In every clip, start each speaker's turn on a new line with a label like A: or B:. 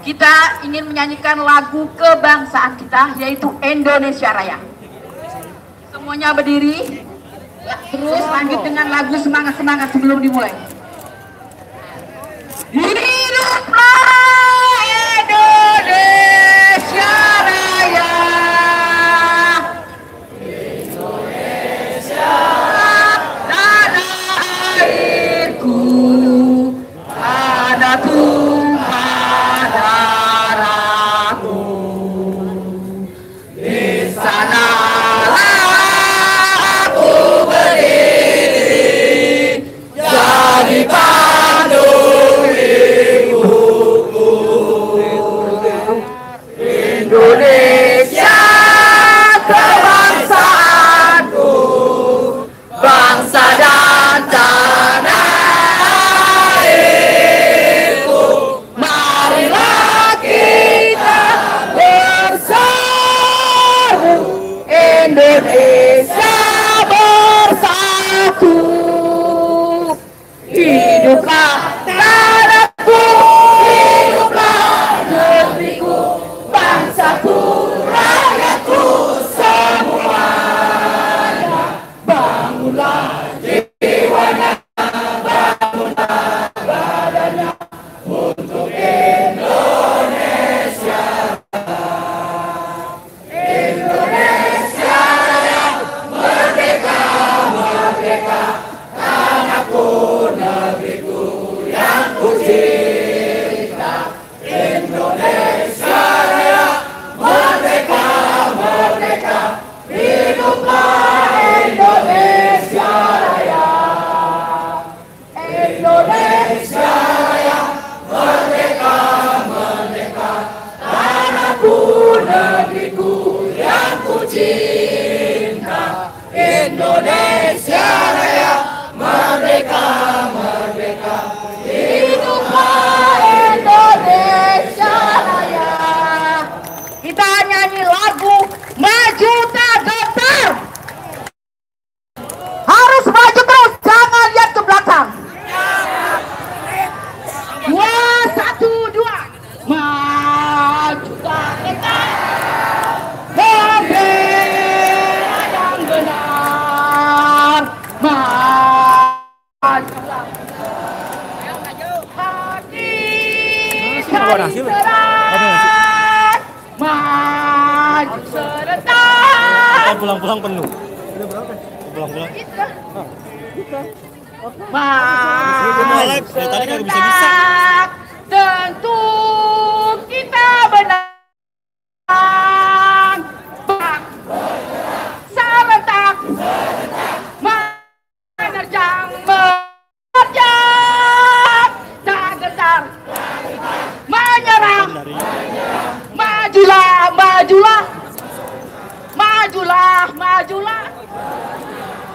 A: Kita ingin menyanyikan lagu kebangsaan kita, yaitu Indonesia Raya. Semuanya berdiri, terus lanjut dengan lagu semangat-semangat sebelum dimulai. Hiduplah Indonesia Raya, Indonesia tanah airku, tanah tumpah darahku. Di sanalah aku berdiri, jadi pandu hidupku. Indonesia kebangsaanku, bangsa dan tanah airku. Marilah kita bersatu, Indonesia bersatu. Hiduplah tanahku, hiduplah negeriku, bangsaku, rakyatku semuanya. Bangunlah jiwanya, bangunlah badannya untuk Indonesia. Indonesia Raya, merdeka, merdeka, tanahku, negeriku yang ku cinta. Indonesia Raya, merdeka, merdeka, hiduplah Indonesia Raya. Indonesia Raya, merdeka, merdeka, tanahku, negeriku yang ku cinta. Indonesia Raya, merdeka, merdeka, hiduplah Indonesia Raya. Kita nyanyi lagu Maju Tak Gentar. Harus maju terus, jangan lihat ke belakang. 2, 1, 2. Maju tak gentar, membela yang benar. Majulah hati kami serang, maju serentak.
B: Pulang-pulang penuh. Pulang-pulang.
A: Maju serentak, tentu kita menang. Serentak, menerjang, menerjang, tak gentar, menyerang. Majulah, majulah, majulah, majulah.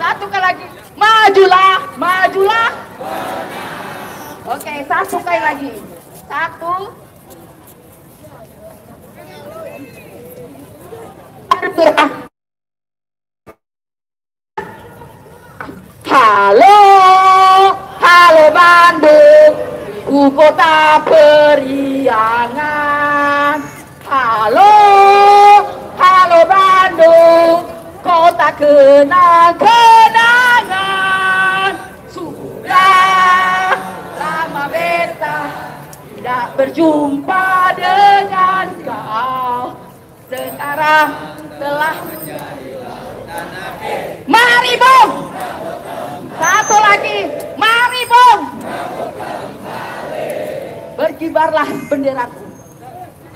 A: Satu kali lagi, majulah, majulah. Oke, satu kali lagi. 1. Halo, halo Bandung, ku kota periangan. Halo, halo Bandung, kota kenang-kenangan. Sudah lama beta tidak berjumpa dengan kau. Sekarang telah menjadi lautan akhir. Mari Bung, satu lagi, mari Bung. Berkibarlah benderaku,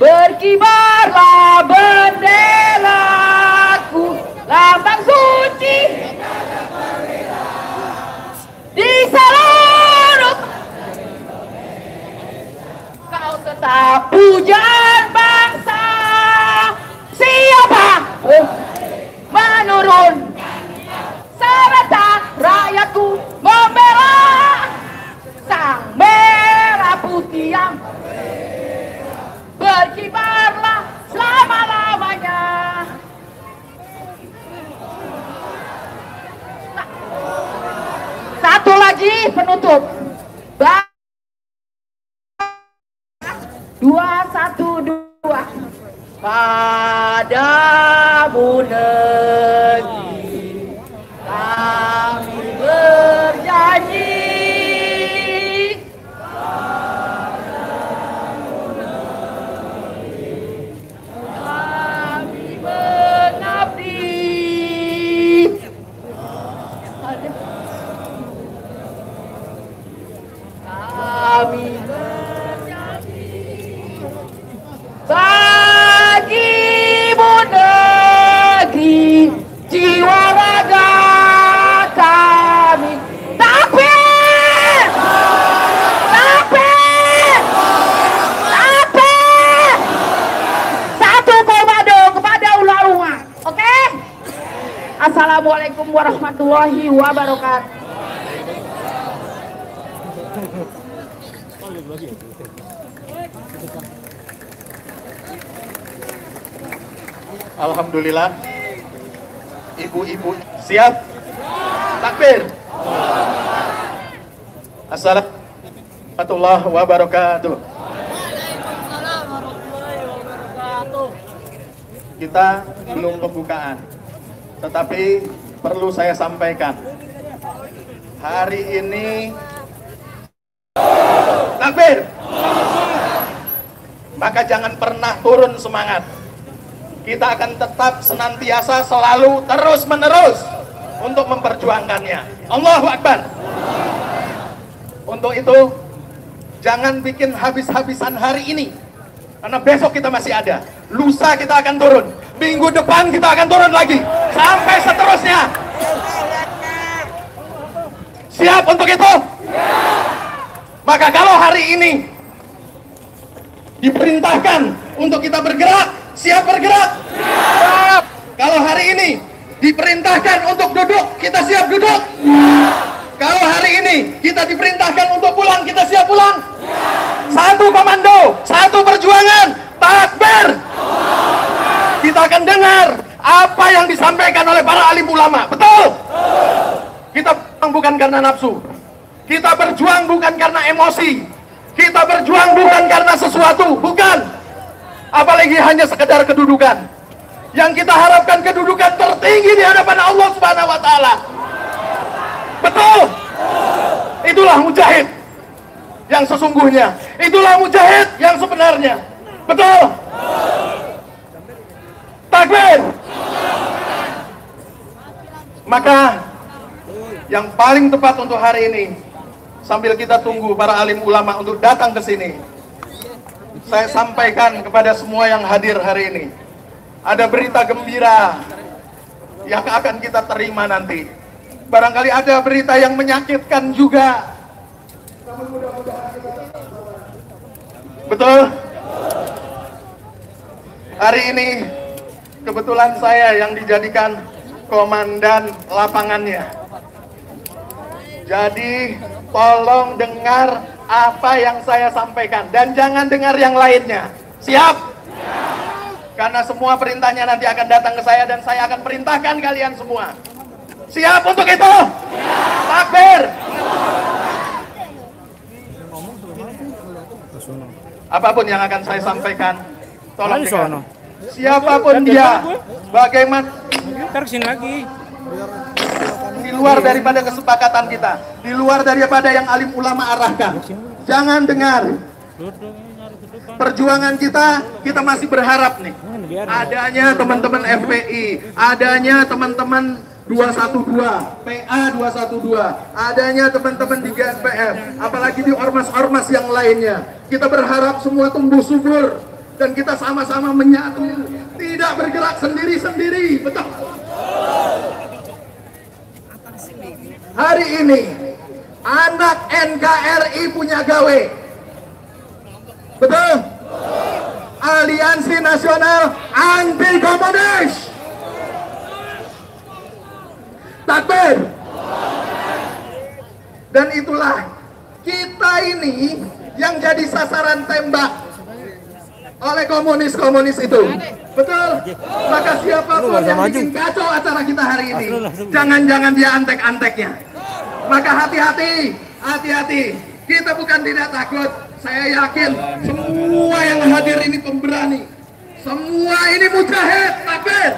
A: berkibarlah benderaku, lambang suci di seluruh. Kau tetap pujaan bangsa. Siapa menurun? Serentak rakyatku membela sang merah putih yang berkibarlah selama-lamanya. Satu lagi penutup. padamu negeri kami berjanji. Kami berjanji bagimu negeri, jiwa raga kami. Takbir! Takbir! Takbir! Satu komando kepada ulama. Oke? Assalamualaikum warahmatullahi wabarakatuh.
C: Alhamdulillah, ibu-ibu siap? Takbir! Assalamualaikum warahmatullahi wabarakatuh. Kita belum pembukaan, tetapi perlu saya sampaikan. Hari ini takbir! Maka jangan pernah turun semangat. Kita akan tetap senantiasa selalu terus-menerus untuk memperjuangkannya. Allahu Akbar. Untuk itu jangan bikin habis-habisan hari ini, karena besok kita masih ada. Lusa kita akan turun, minggu depan kita akan turun lagi, sampai seterusnya. Siap untuk itu? Maka kalau hari ini diperintahkan untuk kita bergerak, siap bergerak? Siap. Kalau hari ini diperintahkan untuk duduk, kita siap duduk? Kalau hari ini kita diperintahkan untuk pulang, kita siap pulang? Satu komando, satu perjuangan, takbir! Kita akan dengar apa yang disampaikan oleh para alim ulama, betul? Kita berjuang bukan karena nafsu, kita berjuang bukan karena emosi, kita berjuang bukan karena sesuatu, bukan. Apalagi hanya sekedar kedudukan. Yang kita harapkan kedudukan tertinggi di hadapan Allah Subhanahu wa taala. Betul? Itulah mujahid yang sesungguhnya. Itulah mujahid yang sebenarnya. Betul? Takbir! Maka yang paling tepat untuk hari ini, sambil kita tunggu para alim ulama untuk datang ke sini, saya sampaikan kepada semua yang hadir hari ini, ada berita gembira yang akan kita terima nanti. Barangkali ada berita yang menyakitkan juga. Betul? Hari ini kebetulan saya yang dijadikan komandan lapangannya. Jadi tolong dengar apa yang saya sampaikan dan jangan dengar yang lainnya. Siap? Karena semua perintahnya nanti akan datang ke saya dan saya akan perintahkan kalian semua. Siap untuk itu? Takbir! Apapun yang akan saya sampaikan, tolong dengar. Siapapun dia, bagaimana
B: lagi.
C: Di luar daripada kesepakatan kita, di luar daripada yang alim ulama arahkan, jangan dengar. Perjuangan kita masih berharap nih, adanya teman-teman FPI, adanya teman-teman 212, PA 212, adanya teman-teman di GNPF, apalagi di ormas-ormas yang lainnya. Kita berharap semua tumbuh subur dan kita sama-sama menyatu, tidak bergerak sendiri-sendiri. Betul? Hari ini anak NKRI punya gawe. Betul? Aliansi Nasional Anti Komunis. Takbir. Dan itulah kita ini yang jadi sasaran tembak oleh komunis-komunis itu. Betul? Maka siapapun yang bikin kacau acara kita hari ini, jangan-jangan dia antek-anteknya. Maka hati-hati, hati-hati. Kita bukan tidak takut. Saya yakin semua yang hadir ini pemberani. Semua ini mujahid, takbir.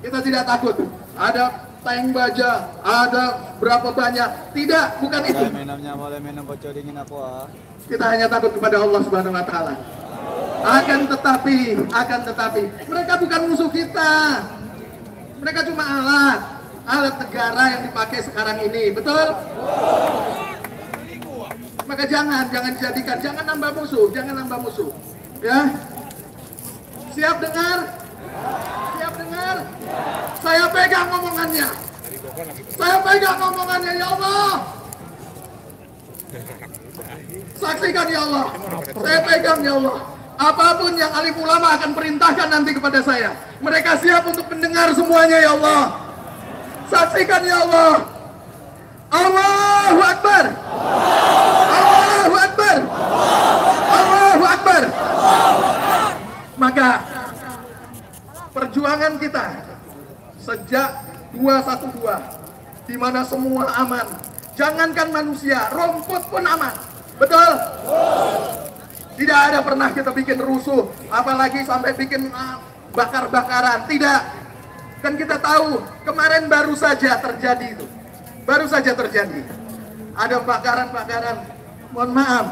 C: Kita tidak takut. Ada tank baja, ada berapa banyak. Tidak, bukan itu.
B: Boleh minum bocor dingin apa?
C: Kita hanya takut kepada Allah Subhanahu wa taala. Akan tetapi mereka bukan musuh kita. Mereka cuma alat negara yang dipakai sekarang ini, betul? Maka jangan dijadikan, jangan nambah musuh, ya. Siap dengar? Saya pegang omongannya, ya Allah. Saksikan ya Allah, saya pegang ya Allah. Apapun yang alim ulama akan perintahkan nanti kepada saya, mereka siap untuk mendengar semuanya ya Allah. Saksikan ya Allah. Allahu Akbar. Allahu Akbar. Allahu Akbar. Maka perjuangan kita sejak 212 di mana semua aman. Jangankan manusia, rumput pun aman. Betul? Tidak ada pernah kita bikin rusuh, apalagi sampai bikin bakar-bakaran. Tidak. Dan kita tahu kemarin baru saja terjadi itu. Ada bakaran-bakaran. Mohon maaf.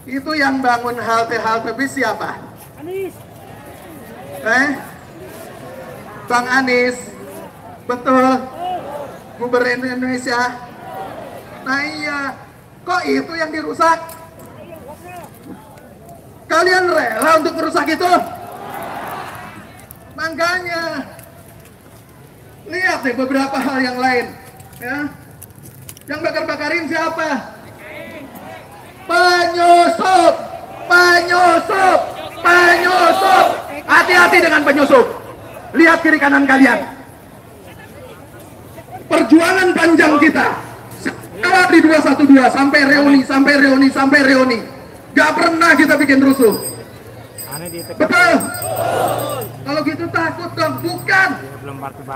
C: Itu yang bangun halte bis siapa? Anies. Bang Anies. Betul. Gubernur Indonesia. Nah iya. Kok itu yang dirusak? Kalian rela untuk merusak itu? Makanya lihat deh beberapa hal yang lain, ya. Yang bakar-bakarin siapa? Penyusup. Hati-hati dengan penyusup. Lihat kiri kanan kalian. Perjuangan panjang kita. Setelah di 212 sampai reuni. Gak pernah kita bikin rusuh. Betul. Kalau gitu takut dong, bukan.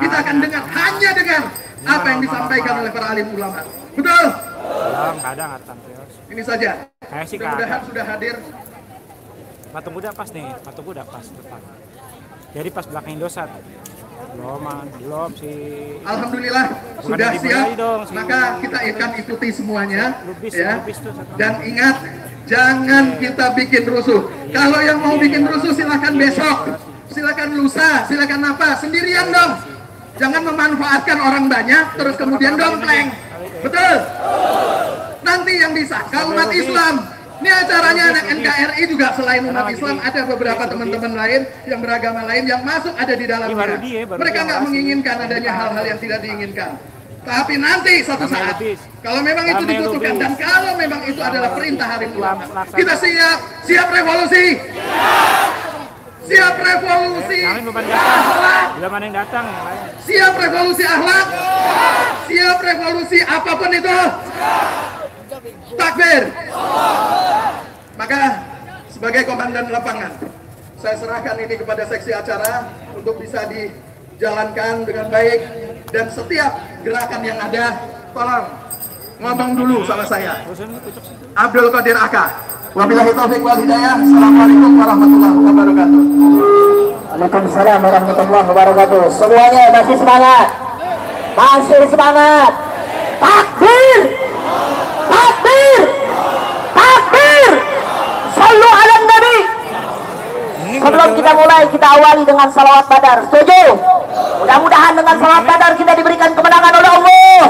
C: Kita akan dengar, hanya dengar apa yang disampaikan oleh para alim ulama. Betul. Ini saja. Mudah-mudahan sudah hadir.
B: Patung Buddha pas nih, patung Buddha pas depan. Jadi pas belakang Indosat. Belum sih.
C: Alhamdulillah sudah siap. Maka kita akan ikuti semuanya, ya. Dan ingat, jangan kita bikin rusuh. Kalau yang mau bikin rusuh silakan besok, silakan lusa, silakan apa, sendirian dong. Jangan memanfaatkan orang banyak terus kemudian dompleng. Betul. Nanti yang disangka umat Islam. Ini acaranya anak NKRI juga, selain umat Islam ada beberapa teman-teman lain yang beragama lain yang masuk ada di dalamnya. Mereka nggak menginginkan adanya hal-hal yang tidak diinginkan. Tapi nanti satu saat, kalau memang itu dibutuhkan dan kalau memang itu adalah perintah hari ulama, kita siap revolusi. Siap revolusi akhlak. Siap revolusi akhlak. Siap revolusi apapun itu. Takbir. Maka sebagai komandan lapangan, saya serahkan ini kepada seksi acara untuk bisa dijalankan dengan baik, dan setiap gerakan yang ada tolong ngomong dulu sama saya. Abdul Qadir Aka. Wabillahi taufiq wal hidayah. Assalamualaikum warahmatullahi wabarakatuh.
D: Waalaikumsalam warahmatullahi wabarakatuh. Semuanya masih semangat. Takbir. Sallu ala Nabi. Sebelum kita mulai, kita awali dengan salawat badar. Setuju? Mudah-mudahan dengan salawat badar kita diberikan kemenangan oleh Allah.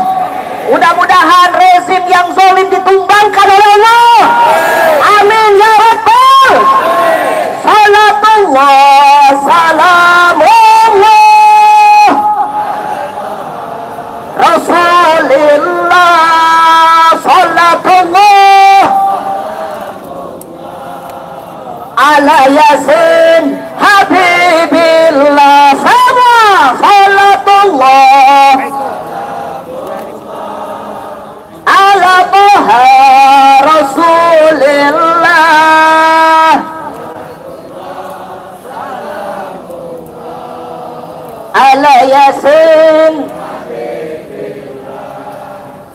D: Mudah-mudahan rezim yang zalim ditumbangkan oleh Allah. Amin ya Rabbal. Salatullah, salamullah, Rasulillah, salatullah ala Yasin Habibillah, sama salatullah ala Taha Rasulillah, ala Yasin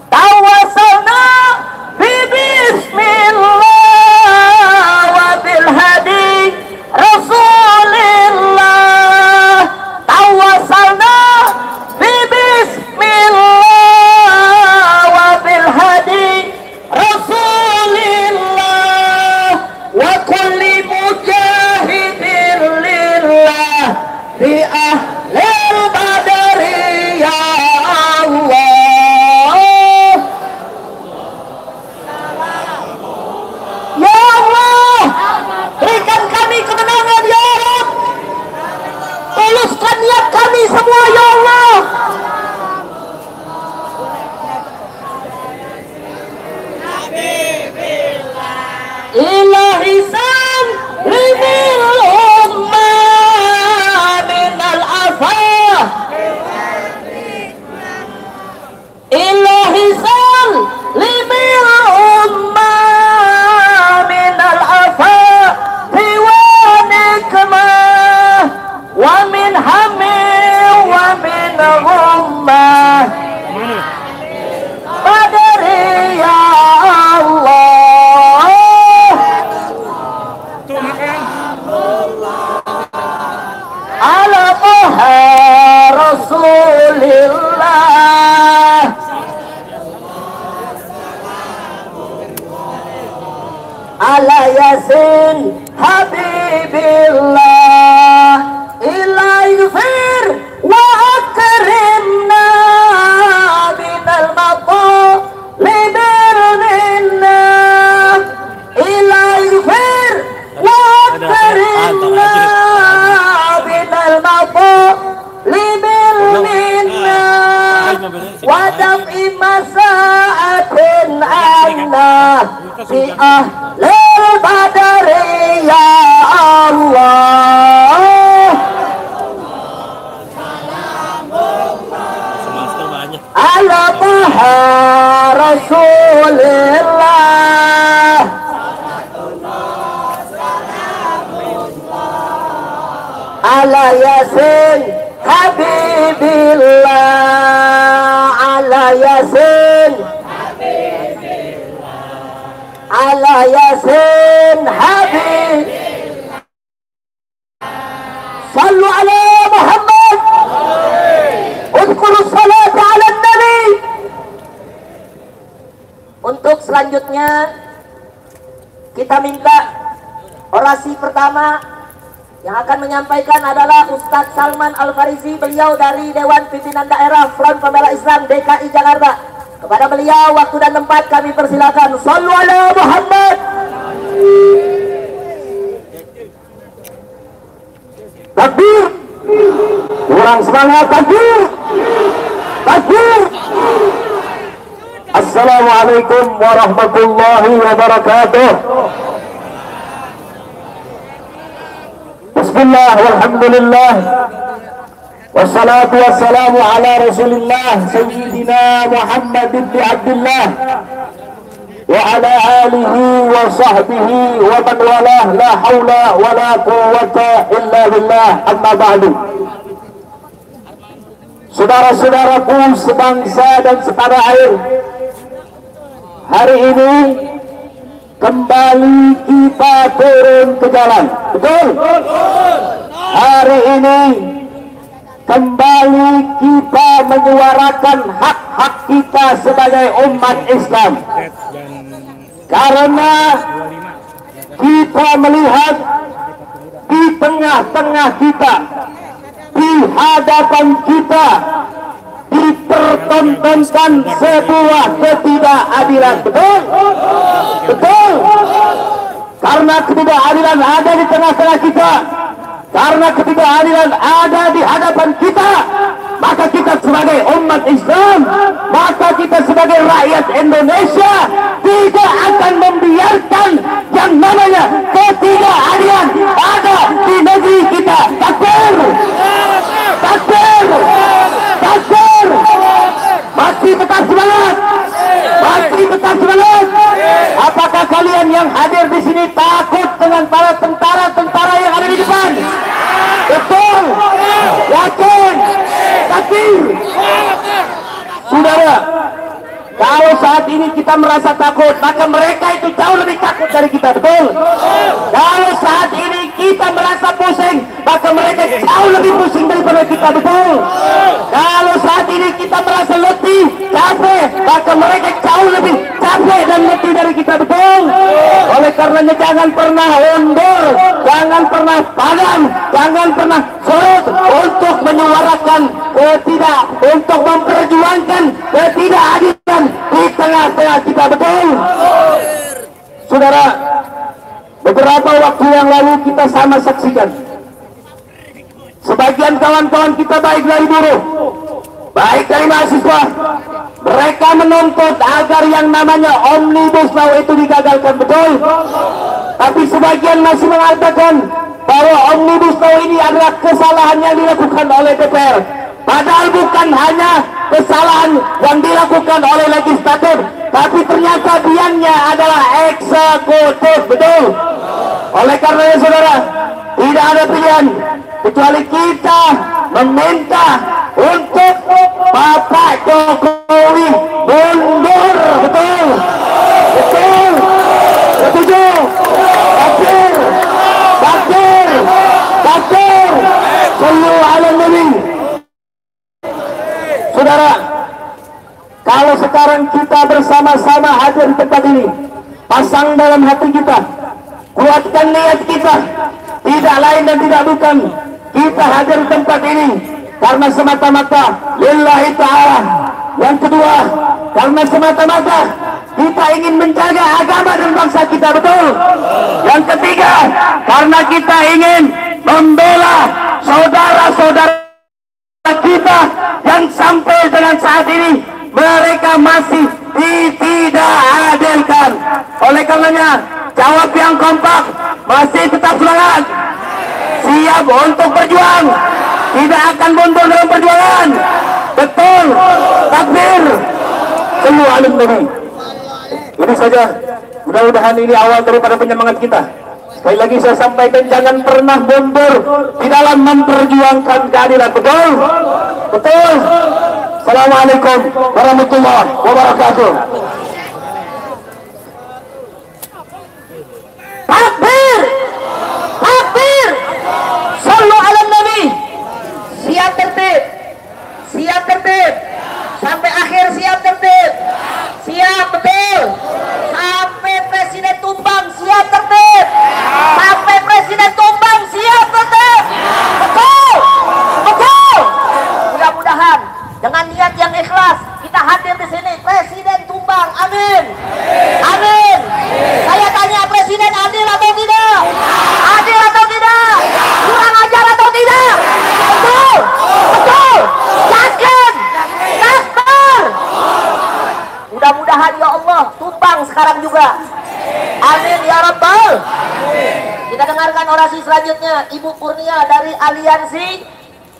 D: tawassalna bi bismillah wa bil hadi ala yasin habibillah ilaihfir wa akrimna binal maqalibil minna ilaihfir wa akrimna binal maqalibil minna wadam'i masa'atin anna fi ahlil badari ya Allah ala taha rasulillah ala yasin habibillah ala yasin ala yasin habib sallu ala Muhammad udkhulu salat ala nabi. Untuk selanjutnya kita minta orasi pertama yang akan menyampaikan adalah Ustadz Salman Al-Farizi, beliau dari Dewan Pimpinan Daerah Front Pembela Islam DKI Jakarta. Kepada beliau waktu dan tempat kami persilakan. Shallu ala Muhammad. Takbir. Kurang semangat, takbir. Takbir. Assalamualaikum warahmatullahi wabarakatuh. Bismillah walhamdulillah wassalatu wassalamu ala rasulillah sayyidina Muhammad ibn Abdullah wa ala alihi wa sahbihi wa man walah la hawla wa la quwwata illa billah amma ba'du. Saudara-saudaraku sebangsa dan setanah air, hari ini kembali kita turun ke jalan. Betul? Hari ini kembali kita menyuarakan hak-hak kita sebagai umat Islam. Karena kita melihat di tengah-tengah kita, di hadapan kita dipertontonkan sebuah ketidakadilan. Betul? Betul? Karena ketidakadilan ada di tengah-tengah kita, karena ketidakadilan ada di hadapan kita, maka kita sebagai umat Islam, maka kita sebagai rakyat Indonesia tidak akan membiarkan yang namanya ketidakadilan ada di negeri kita. Takbir! Takbir! Takbir! Masih tetap semangat! Masih tetap semangat! Apakah kalian yang hadir di sini takut dengan para tentara-tentara yang ada di depan? Betul? Yakin? Takbir! Saudara, kalau saat ini kita merasa takut, maka mereka itu jauh lebih takut dari kita. Betul? Kalau saat ini kita merasa pusing, maka mereka jauh lebih pusing daripada kita. Betul? Kalau saat ini kita merasa letih, capek, maka mereka jauh lebih capek dan letih dari kita. Betul? Oleh karenanya jangan pernah mundur, jangan pernah padam, jangan pernah surut untuk menyuarakan untuk memperjuangkan ketidakadilan di tengah-tengah kita. Betul? Saudara, beberapa waktu yang lalu kita sama saksikan sebagian kawan-kawan kita, baik dari buruh, baik dari mahasiswa, mereka menuntut agar yang namanya Omnibus Law itu digagalkan. Betul? Tapi sebagian masih mengatakan bahwa Omnibus Law ini adalah kesalahan yang dilakukan oleh DPR. Padahal bukan hanya kesalahan yang dilakukan oleh legislatif, tapi ternyata diannya adalah eksekutif. Betul? Oleh karenanya saudara, tidak ada pilihan kecuali kita meminta untuk Bapak Jokowi mundur. Betul? Betul? Setuju? Takbir! Takbir! Takbir! Sallu ala nabi. Saudara, kalau sekarang kita bersama-sama hadir di tempat ini, pasang dalam hati kita, kuatkan niat kita. Tidak lain dan tidak bukan, kita hadir di tempat ini karena semata-mata lillahi ta'ala. Yang kedua, karena semata-mata kita ingin menjaga agama dan bangsa kita, betul. Yang ketiga, karena kita ingin membela saudara-saudara kita yang sampai dengan saat ini mereka masih tidak adilkan. Oleh karenanya, jawab yang kompak, masih tetap semangat, siap untuk berjuang, tidak akan mundur dalam perjuangan. Betul, takbir, semua alim Nabi. Ini saja, mudah-mudahan ini awal daripada penyemangat kita. Sekali lagi saya sampaikan, jangan pernah mundur di dalam memperjuangkan keadilan. Betul? Betul. Assalamualaikum warahmatullahi wabarakatuh. Takbir! Takbir! Sallu ala Nabi. Siap tertib. Siap tertib. Sampai akhir siap tertib. Siap, betul. Sampai presiden tumbang siap tertib. Sampai presiden tumbang siap tertib. Betul. Betul. Mudah-mudahan dengan niat yang ikhlas kita hadir di sini. Presiden tumbang, amin. Amin. Saya tanya, presiden adil atau tidak? Adil atau tidak? Kurang ajar atau tidak? Betul. Betul. Yakin. Takbir. Mudah-mudahan ya Allah tumbang sekarang juga. Amin ya Rabbal. Kita dengarkan orasi selanjutnya Ibu Kurnia dari Aliansi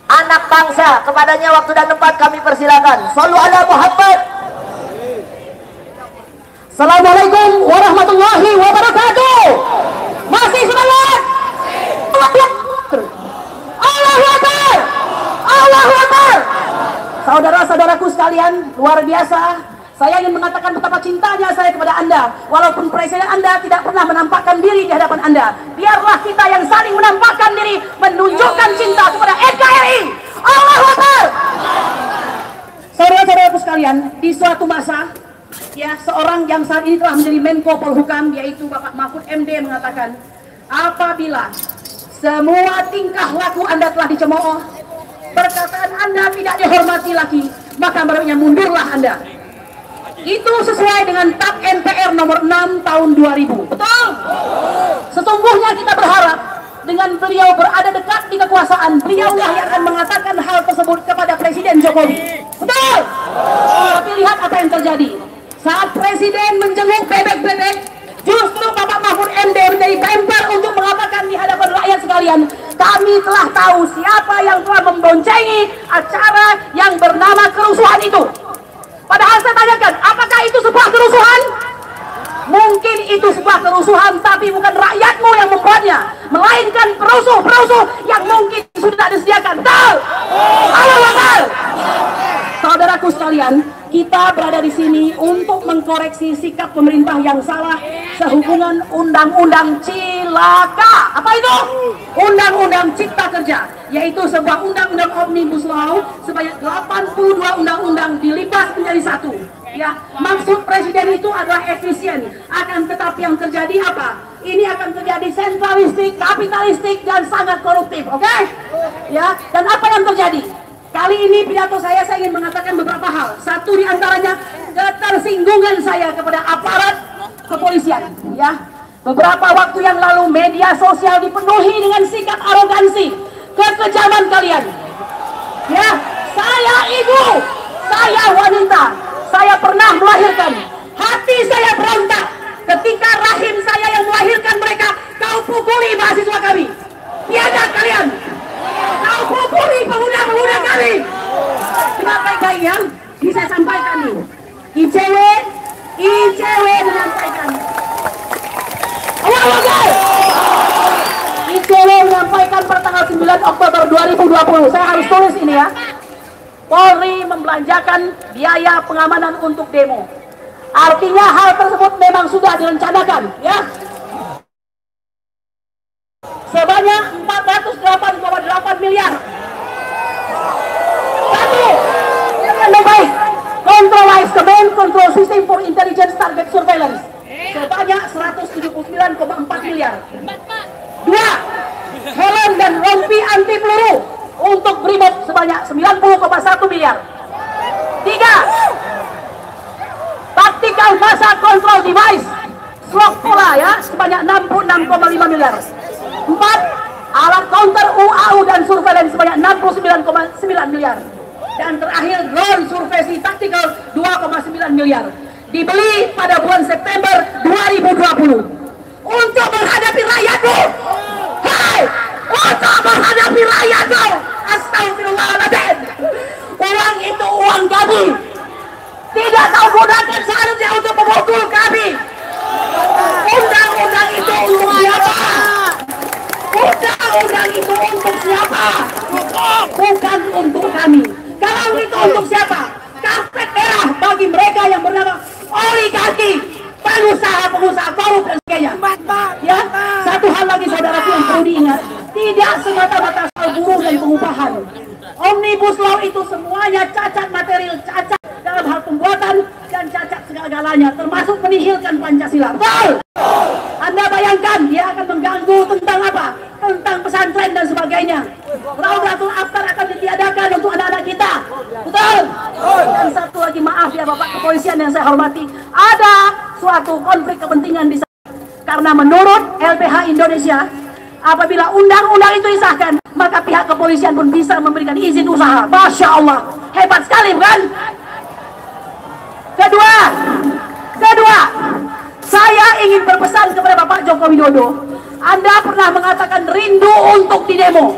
D: Anak Bangsa. Kepadanya waktu dan tempat kami persilakan. Shallu ala Muhammad. Assalamualaikum warahmatullahi wabarakatuh. Masih semangat? Allahu Akbar. Allahu Akbar. Saudara-saudaraku sekalian, luar biasa. Saya ingin mengatakan betapa cintanya saya kepada Anda. Walaupun presiden Anda tidak pernah menampakkan diri di hadapan Anda, biarlah kita yang saling menampakkan diri, menunjukkan cinta kepada NKRI. Allahu Akbar. Saudara-saudaraku sekalian, di suatu masa, ya, seorang yang saat ini telah menjadi Menko Polhukam, yaitu Bapak Mahfud MD, mengatakan, apabila semua tingkah laku Anda telah dicemooh, perkataan Anda tidak dihormati lagi, maka barunya mundurlah Anda. Itu sesuai dengan TAP MPR nomor 6 tahun 2000. Betul? Sesungguhnya kita berharap dengan beliau berada dekat di kekuasaan, beliaulah yang akan mengatakan hal tersebut kepada Presiden Jokowi. Betul? Tapi lihat apa yang terjadi. Saat Presiden menjenguk bebek-bebek, justru Bapak Mahfud MD menjadi bemper untuk mengatakan di hadapan rakyat sekalian, kami telah tahu siapa yang telah memboncengi acara yang bernama kerusuhan itu. Padahal saya tanyakan, apakah itu sebuah kerusuhan? Mungkin itu sebuah kerusuhan, tapi bukan rakyatmu yang membuatnya, melainkan perusuh-perusuh yang mungkin sudah disediakan. Betul? Allahu Akbar. Saudaraku sekalian, kita berada di sini untuk mengkoreksi sikap pemerintah yang salah sehubungan Undang-Undang Cilaka. Apa itu? Undang-Undang Cipta Kerja, yaitu sebuah undang-undang omnibus law sebanyak 82 undang-undang dilipat menjadi satu. Ya, maksud presiden itu adalah efisien. Akan tetapi yang terjadi apa? Ini akan terjadi sentralistik, kapitalistik, dan sangat koruptif. Oke? Ya, dan apa yang terjadi? Kali ini pidato saya ingin mengatakan beberapa hal. Satu diantaranya ketersinggungan saya kepada aparat kepolisian. Ya, beberapa waktu yang lalu media sosial dipenuhi dengan sikap arogansi, kekejaman kalian. Ya, saya ibu, saya wanita, saya pernah melahirkan. Hati saya berontak ketika rahim saya yang melahirkan mereka kau pukuli mahasiswa kami. Tiada kalian. Kau pukuli pemuda-pemuda kami. Kenapa yang bisa sampaikan nih? ICW menyampaikan. ICW menyampaikan pada tanggal 9 Oktober 2020. Saya harus tulis ini ya. Polri membelanjakan biaya pengamanan untuk demo. Artinya hal tersebut memang sudah direncanakan, ya. Sebanyak 408,8 miliar. Satu, yang baik, Control Command Control System for Intelligence Target Surveillance sebanyak 79,4 miliar. 2. Helm dan rompi anti peluru untuk Brimob sebanyak 90,1 miliar. 3. Tactical massa control device slok pola ya sebanyak 66,5 miliar. 4. Alat counter UAU dan surveillance sebanyak 69,9 miliar. Dan terakhir drone survei tactical 2,9 miliar. Dibeli pada bulan September 2020 untuk menghadapi rakyatmu. Hai, untuk menghadapi rakyatmu. Astagfirullahaladzim. Uang itu uang kami. Tidak kau gunakan seharusnya untuk memukul kami. Undang-undang itu untuk siapa? Undang-undang itu untuk siapa? Bukan untuk kami. Kalau itu untuk siapa? Karpet merah bagi mereka yang bernama oligarki, pengusaha-pengusaha korup dan sebagainya. Ya, satu hal lagi saudaraku yang perlu diingat, tidak semata-mata soal buruh dan pengupahan. Omnibus Law itu semuanya cacat material, cacat dalam hal pembuatan dan cacat segala-galanya, termasuk menihilkan Pancasila. Betul? Anda bayangkan dia akan mengganggu tentang apa? Tentang pesantren dan sebagainya. Raudatul Aftar akan ditiadakan untuk anak-anak kita. Betul? Dan satu lagi, maaf ya Bapak Kepolisian yang saya hormati, ada suatu konflik kepentingan di sana. Karena menurut LBH Indonesia, apabila undang-undang itu disahkan, maka pihak kepolisian pun bisa memberikan izin usaha. Masya Allah, hebat sekali bukan? Kedua, saya ingin berpesan kepada Bapak Joko Widodo. Anda pernah mengatakan rindu untuk didemo.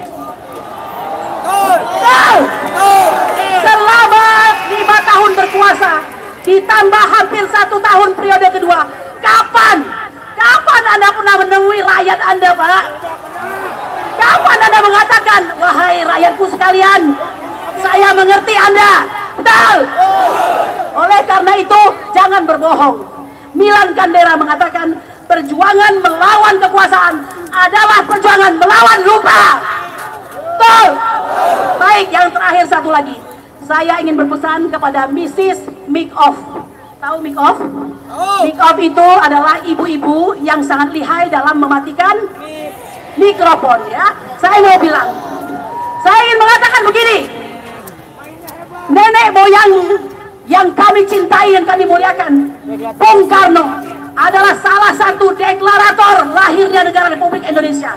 D: Selama 5 tahun berkuasa, ditambah hampir 1 tahun periode kedua, kapan Anda pernah menemui rakyat Anda, Pak? Kapan Anda mengatakan, wahai rakyatku sekalian, saya mengerti Anda? Betul? Oleh karena itu, jangan berbohong. Milan Kundera mengatakan, perjuangan melawan kekuasaan adalah perjuangan melawan lupa. Betul? Baik, yang terakhir satu lagi. Saya ingin berpesan kepada Mrs. Mikoff. Tahu Mikoff? Mikoff itu adalah ibu-ibu yang sangat lihai dalam mematikan mikrofon ya. Saya mau bilang, saya ingin mengatakan begini. Nenek moyang yang kami cintai dan kami muliakan, Bung Karno, adalah salah satu deklarator lahirnya negara Republik Indonesia.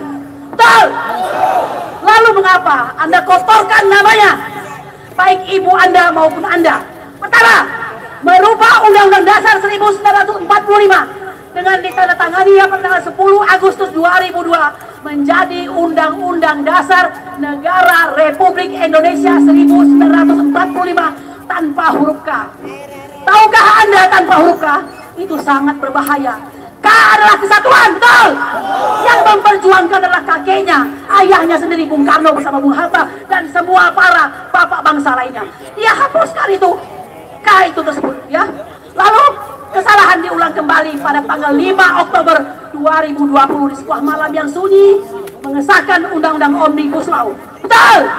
D: Betul? Lalu mengapa Anda kotorkan namanya? Baik ibu Anda maupun Anda. Pertama, merubah Undang-Undang Dasar 1945 dengan ditandatangani pada tanggal 10 Agustus 2002 menjadi Undang-Undang Dasar Negara Republik Indonesia 1945 tanpa huruf K. Tahukah Anda tanpa huruf K? Itu sangat berbahaya. K adalah kesatuan, betul? Yang memperjuangkan adalah kakeknya, ayahnya sendiri, Bung Karno bersama Bung Hatta dan semua para bapak bangsa lainnya. Dia hapuskan itu, K itu tersebut, ya. Lalu kesalahan diulang kembali pada tanggal 5 Oktober 2020 di sebuah malam yang sunyi mengesahkan Undang-Undang Omnibus Law. Betul?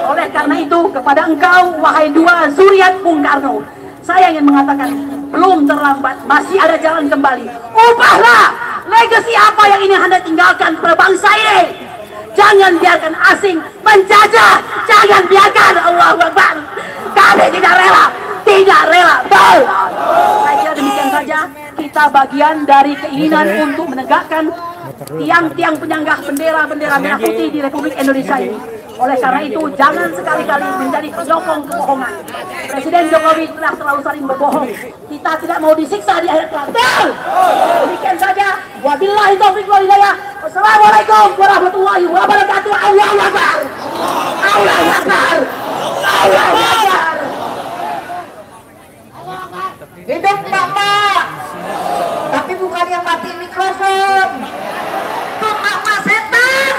D: Oleh karena itu kepada engkau, wahai dua zuriat Bung Karno, saya ingin mengatakan, belum terlambat, masih ada jalan kembali. Ubahlah legasi apa yang ini Anda tinggalkan kepada bangsa ini. Jangan biarkan asing menjajah, jangan biarkan. Allahu Akbar. Kami tidak rela, betul. Saya kira demikian saja. Kita bagian dari keinginan untuk menegakkan tiang-tiang penyanggah bendera-bendera merah putih di Republik Indonesia ini. Oleh karena itu, jangan sekali-kali menjadi penyokong kebohongan. Presiden Jokowi telah terlalu sering berbohong. Kita tidak mau disiksa di akhirat kelak. Demikian saja. Wabillahi taufiq wal hidayah. Wassalamualaikum warahmatullahi wabarakatuh. Allahu Akbar. Allahu Akbar. Allahu Akbar. Hidup Bapak. Tapi bukan yang mati mikrofon. Bapak setan.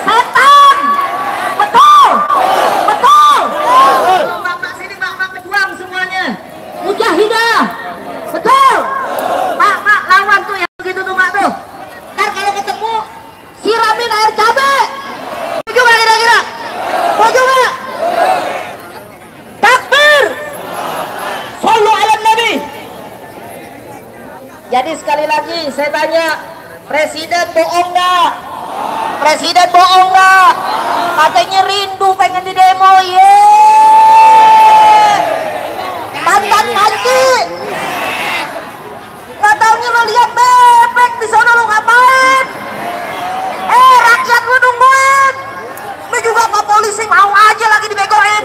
D: Setan. Betul. Bapak sini Bapak pejuang semuanya. Mujahidah. Betul. Pak lawan tuh yang begitu tuh Pak tuh. Ntar kalau ketemu siramin air cabai. Setuju nggak kira-kira? Setuju nggak? Takbir. Sallu ala Nabi. Jadi sekali lagi saya tanya, Presiden bohong nggak? Presiden bohong nggak? Katanya rindu pengen di demo, mantan nanti. Nggak taunya lo lihat bebek di sana, lo ngapain? Rakyat lo nungguin. Lo juga Pak Polisi mau aja lagi dibegoin.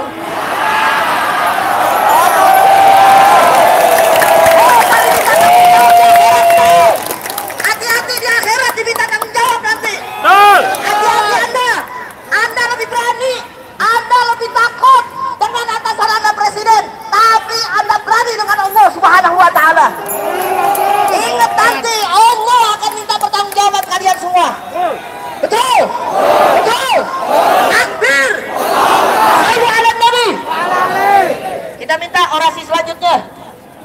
D: Hati-hati di akhirat diminta tanggung jawab nanti. Hati-hati Anda lebih berani, Anda lebih takut dengan atasan Anda Presiden, tapi Anda berani dengan Allah Subhanahu wa Ta'ala. Ingat nanti Allah akan minta pertanggungjawaban kalian semua. Betul? Betul? Takbir! Sallu ala Nabi. Kita minta orasi selanjutnya,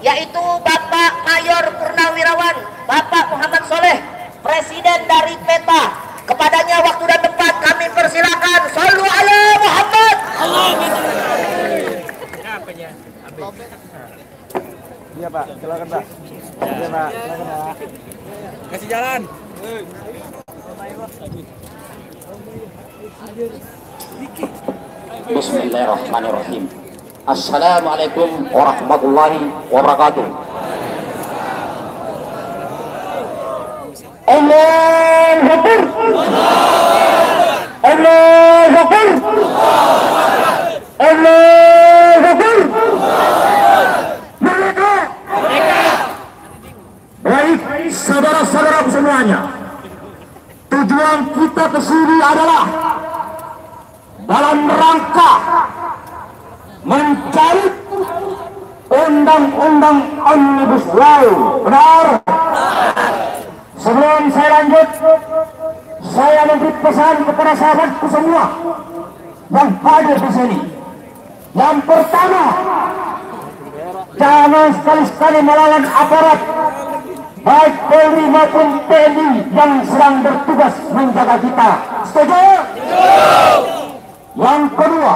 D: yaitu Bapak Mayor Purnawirawan Bapak Muhammad Soleh, Presiden dari PETA. Kepadanya waktu dan tempat kami persilakan. Sallu ala Muhammad.
B: Iya Pak, silakan Pak. Iya Pak, silakan Pak. Kasih jalan.
E: Bismillahirrahmanirrahim. Assalamualaikum warahmatullahi wabarakatuh. Allahu Akbar. Allahu Akbar. Allahu Akbar. Merdeka. Baik, saudara-saudaraku semuanya. Tujuan kita ke sini adalah dalam rangka mencari undang-undang Omnibus Law. Benar? Sebelum saya lanjut, saya memberi pesan kepada sahabatku semua yang hadir di sini. Yang pertama, jangan sekali-sekali melawan aparat, baik Polri maupun TNI yang sedang bertugas menjaga kita. Setuju? Yang kedua,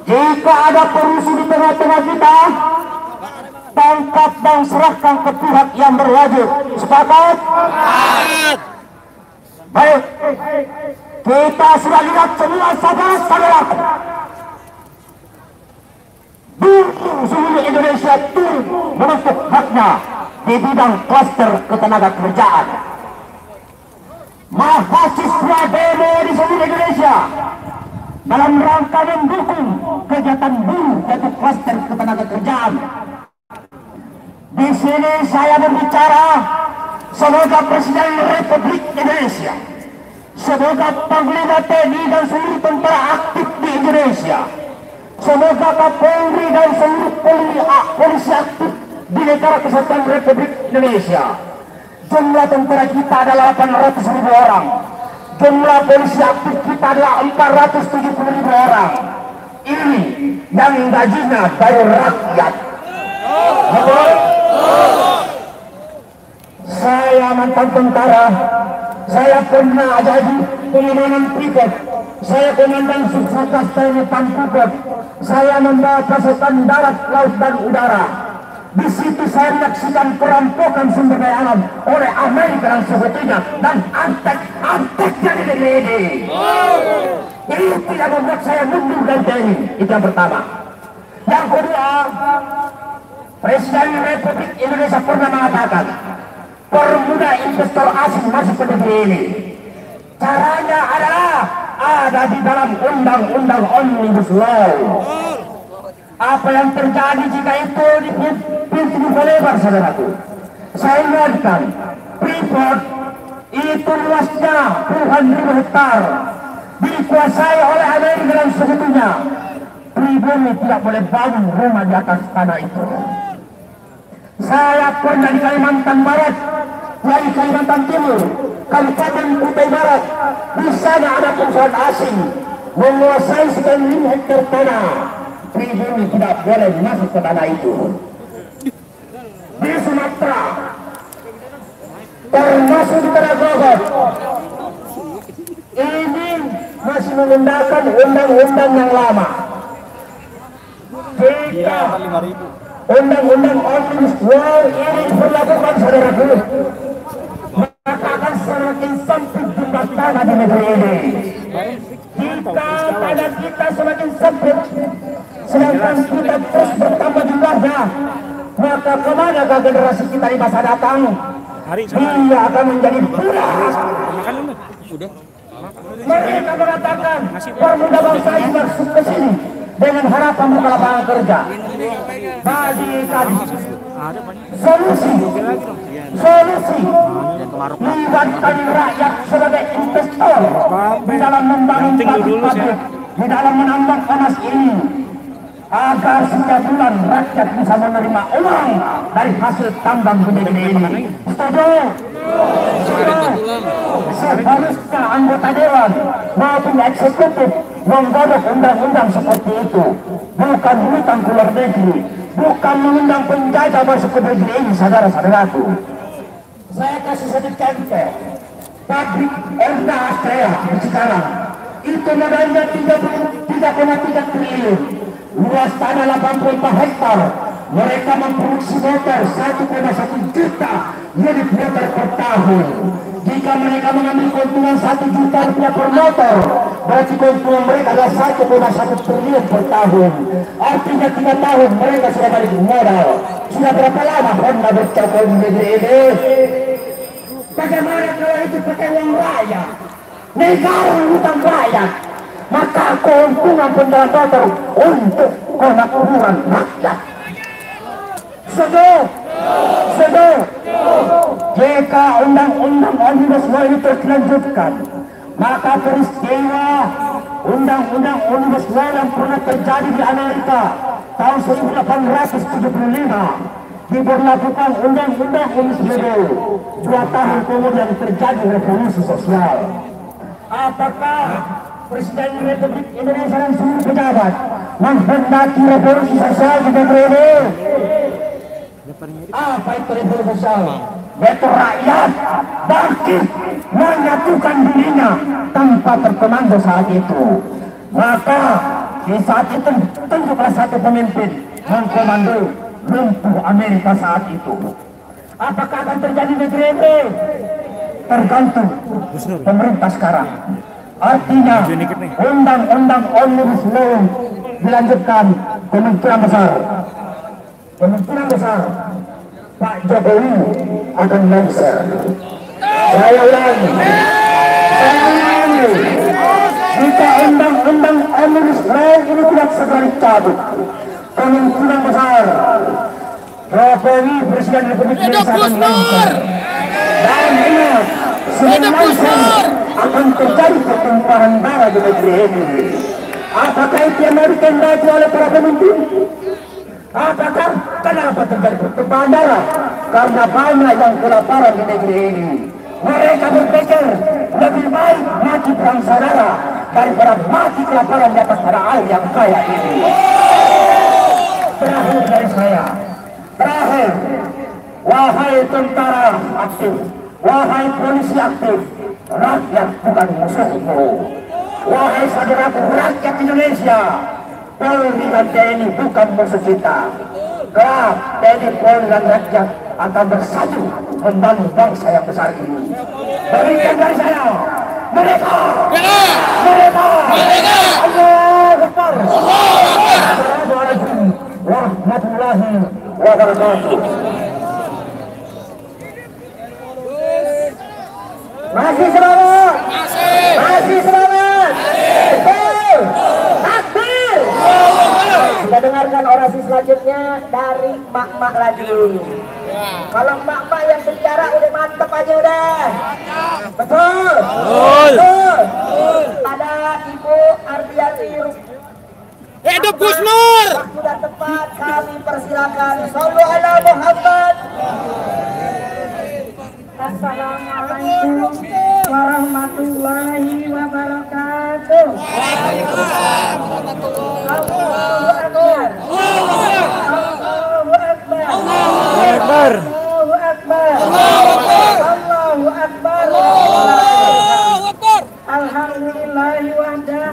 E: jika ada perusuh di tengah-tengah kita, tangkap dan serahkan ke pihak yang berwajib. Sepakat? Baik, kita sudah lihat semua saudara-saudaraku. Buruh seluruh Indonesia turun menuntut haknya di bidang klaster ketenaga kerjaan. Mahasiswa demo di seluruh Indonesia dalam rangka mendukung kegiatan buruh yaitu klaster ketenaga kerjaan. Di sini saya berbicara, semoga Presiden Republik Indonesia, semoga Panglima TNI dan seluruh tentara aktif di Indonesia, semoga Kapolri dan seluruh polisi aktif di negara kesatuan Republik Indonesia. Jumlah tentara kita adalah 800.000 orang. Jumlah polisi aktif kita adalah 470.000 orang. Ini yang gajinya dari rakyat. Saya mantan tentara, saya pernah jadi pengamanan privat, saya komandan Subsakas TNI Pangkubet, saya membawa pasukan darat, laut dan udara. Di situ saya menyaksikan perampokan sumber daya alam oleh Amerika dan sebagainya, dan antek jadi negeri ini. Ini tidak membuat saya mundur dari TNI. Itu yang pertama. Yang kedua, Presiden Republik Indonesia pernah mengatakan permudah investor asing masuk ke negeri ini. Caranya adalah ada di dalam undang-undang Omnibus Law. Apa yang terjadi jika itu pintu dibuka lebar, saudaraku? Saya ingatkan, Freeport itu luasnya puluhan ribu hektar, dikuasai oleh Amerika dan sekutunya. Pribumi tidak boleh bangun rumah di atas tanah itu. Saya pernah di Kalimantan Barat, dari Kalimantan Timur, Kabupaten Kutai Barat. Di sana ada perusahaan asing menguasai sekian ribu hektar tanah. Pribumi tidak boleh masuk ke tanah itu. Di Sumatera, termasuk di Tanah Grogol, ini masih menggunakan undang-undang yang lama. Jika undang-undang Omnibus Law ini diberlakukan, saudara, saudaraku, maka akan semakin sempit jumlah tanah di negeri ini. Jika tanah kita semakin sempit, sedangkan kita terus bertambah jumlahnya, maka kemana generasi kita di masa datang? Dia akan menjadi budak. Mereka mengatakan pemuda bangsa ini masuk ke sini dengan harapan buka lapangan kerja. Bagi kami solusi melibatkan rakyat sebagai investor di dalam membangun pabrik, di dalam menambah emas ini, agar setiap bulan rakyat bisa menerima uang dari hasil tambang gede-gede ini. Setuju? Seharusnya anggota dewan maupun eksekutif menggodok undang-undang seperti itu, bukan hutang ke luar negeri, bukan mengundang penjajah masuk ke negeri ini, saudara-saudaraku. Saya kasih satu contoh, pabrik Erda Astrea di Cikarang itu modalnya 3,3 triliun, luas tanah 84 hektar. Mereka memproduksi motor 1,1 juta unit motor per tahun. Jika mereka mengambil keuntungan 1 juta rupiah per motor, berarti keuntungan mereka adalah 1,1 triliun per tahun. Artinya 3 tahun mereka sudah balik modal. Sudah berapa lama Honda bercokol di negeri ini? Bagaimana kalau itu pakai uang rakyat? Negara hutang rakyat, maka keuntungan penjualan motor untuk kemakmuran rakyat. Setuju? Jika undang-undang Omnibus Law ini terus dilanjutkan, maka peristiwa undang-undang Omnibus Law yang pernah terjadi di Amerika tahun 1875 diberlakukan undang-undang Omnibus Law. 2 tahun kemudian terjadi revolusi sosial. Apakah Presiden Republik Indonesia dan seluruh pejabat menghendaki revolusi sosial di negeri ini? Apa itu revolusi sosial? Yaitu rakyat bangkit menyatukan dirinya tanpa terkomando saat itu. Maka di saat itu tunjuklah satu pemimpin mengkomando lumpuh Amerika saat itu. Apakah akan terjadi di negeri ini? Tergantung pemerintah sekarang. Artinya undang-undang Omnibus Law dilanjutkan, kemungkinan besar Pak Jokowi akan lengser. Saya ulangi, jika undang-undang Omnibus Law ini tidak segera dicabut, kemungkinan besar Jokowi Presiden Republik Indonesia akan lengser. Dan ingat, selain lengser akan terjadi pertumpahan darah di negeri ini. Apakah itu yang mau dikendaki oleh para pemimpin? Apakah kenapa terjadi pertumpahan darah? Karena banyak yang kelaparan di negeri ini. Mereka berpikir lebih baik mati perang saudara daripada mati kelaparan di atas tanah air yang kaya ini. Terakhir dari saya, wahai tentara aktif, wahai polisi aktif, rakyat bukan musuhmu. Wahai saudaraku rakyat Indonesia, Polri dan TNI bukan musuh kita. Kelak TNI, Polri dan rakyat akan bersatu membangun bangsa yang besar ini. Berikan dari saya, mereka. Allahu Akbar. Assalamualaikum warahmatullahi wabarakatuh. Masih semangat. Takbir. Kita dengarkan orasi selanjutnya dari mak-mak lagi. Kalau mak-mak yang bicara udah mantap aja udah. Betul. Ada Ibu Ardiati.
F: Hidup Gus Nur.
E: Waktu dan tempat kami persilakan. Shallu ala Muhammad. Assalamualaikum warahmatullahi wabarakatuh. Allahu Akbar. Allahu Akbar. Allahu Akbar. Allahu Akbar. Allahu Akbar. Alhamdulillahi wahdah,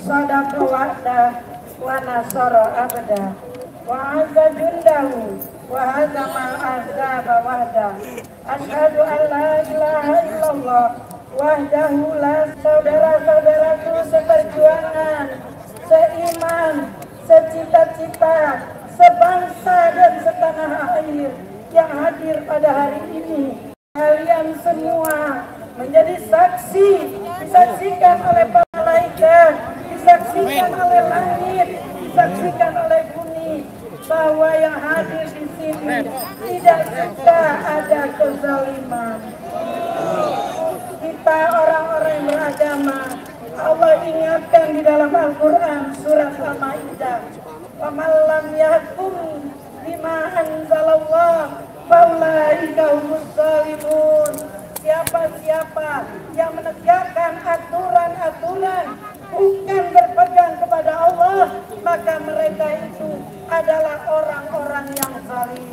E: sadaqa wa'dah, wa nasara abdah, wa azza jundahu,
G: وهزم الأحزاب وحده أشهد أن لا إله إلا الله wahdahu la saudara-saudaraku seperjuangan, seiman, secita-cita, sebangsa dan setanah air yang hadir pada hari ini. Kalian semua menjadi saksi, disaksikan oleh para malaikat, disaksikan oleh langit, disaksikan oleh bumi, bahwa yang hadir di sini tidak suka ada kezaliman. Kita orang-orang yang beragama, Allah ingatkan di dalam Al-Quran surat Al-Ma'idah, "Wa man lam yahkum bima anzalallah faulaika humus zalimun." Siapa-siapa yang menegakkan aturan-aturan bukan berpegang kepada Allah, maka mereka itu adalah orang-orang yang zalim.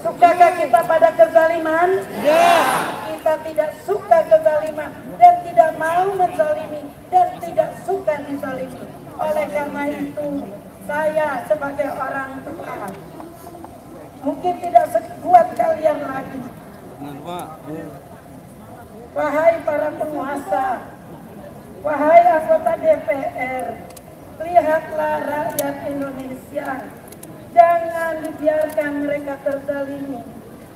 G: Sukakah kita pada kezaliman? Kita tidak suka kezaliman dan tidak mau menzalimi dan tidak suka dizalimi. Oleh karena itu, saya sebagai orang tua mungkin tidak sekuat kalian lagi. Wahai para penguasa, wahai anggota DPR, lihatlah rakyat Indonesia, jangan dibiarkan mereka terzalimi.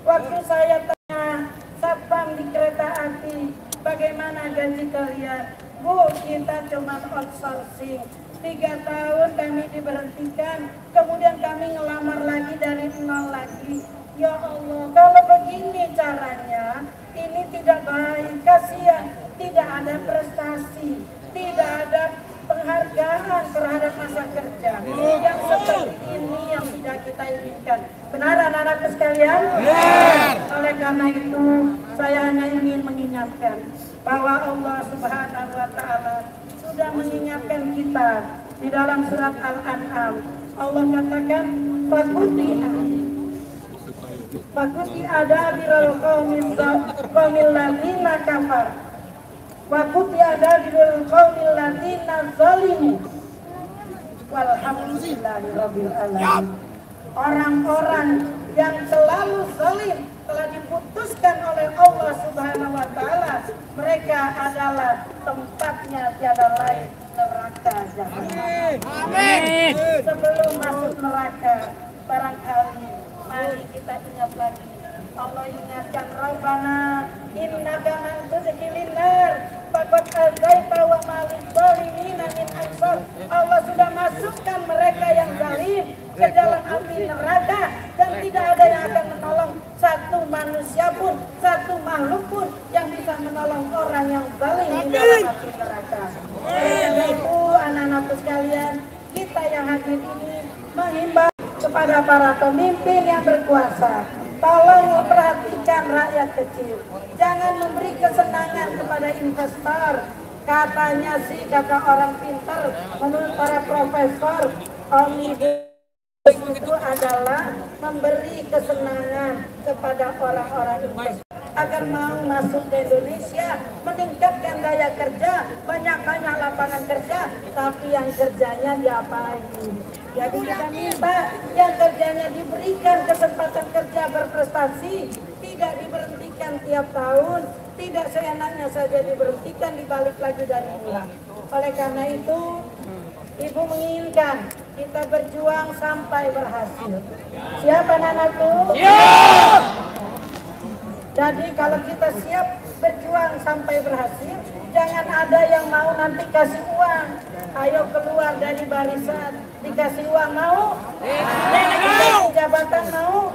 G: Waktu saya tanya satpam di kereta api, bagaimana gaji kalian? Bu, kita cuma outsourcing. 3 tahun kami diberhentikan, kemudian kami ngelamar lagi dari nol lagi. Ya Allah, kalau begini caranya, ini tidak baik, kasihan, tidak ada prestasi, tidak ada penghargaan terhadap masa kerja. Yang seperti ini yang tidak kita inginkan. Benar anak-anakku sekalian? Oleh karena itu, saya hanya ingin mengingatkan bahwa Allah Subhanahu wa Ta'ala sudah mengingatkan kita di dalam surat Al-An'am. Allah katakan, Fakuti ada birul qaumil ladina kafar. Wakuti ada birul qaumil ladina zalimu. Walhamdulillahi rabbil alamin. Orang-orang yang selalu zalim telah diputuskan oleh Allah Subhanahu wa Ta'ala, mereka adalah tempatnya tiada lain neraka jahanam. Amin. Sebelum masuk neraka, barangkali mari kita ingat lagi. Allah ingatkan, Rabbana innaka man tudkhilin nar faqad azaita wa malil zalimina min ansar. Allah sudah masukkan mereka yang zalim ke dalam api neraka dan tidak ada yang akan menolong satu manusia pun, satu makhluk pun yang bisa menolong orang yang zalim di dalam api neraka. Oleh itu, anak-anakku sekalian, kita yang hadir ini menghimbau kepada para pemimpin yang berkuasa, tolong perhatikan rakyat kecil. Jangan memberi kesenangan kepada investor. Katanya sih, kata orang pintar, menurut para profesor, omnibus itu adalah memberi kesenangan kepada orang-orang investor agar mau masuk ke Indonesia, meningkatkan daya kerja, banyak-banyak lapangan kerja, tapi yang kerjanya diapain? Jadi kita minta yang kerjanya diberikan kesempatan kerja berprestasi, tidak diberhentikan tiap tahun, tidak seenaknya saja diberhentikan, dibalik lagi dari ulang. Oleh karena itu, Ibu menginginkan kita berjuang sampai berhasil. Siapa anak-anakku? Siap! Jadi kalau kita siap berjuang sampai berhasil, jangan ada yang mau nanti kasih uang. Ayo keluar dari barisan, dikasih uang mau? Dikasih jabatan mau?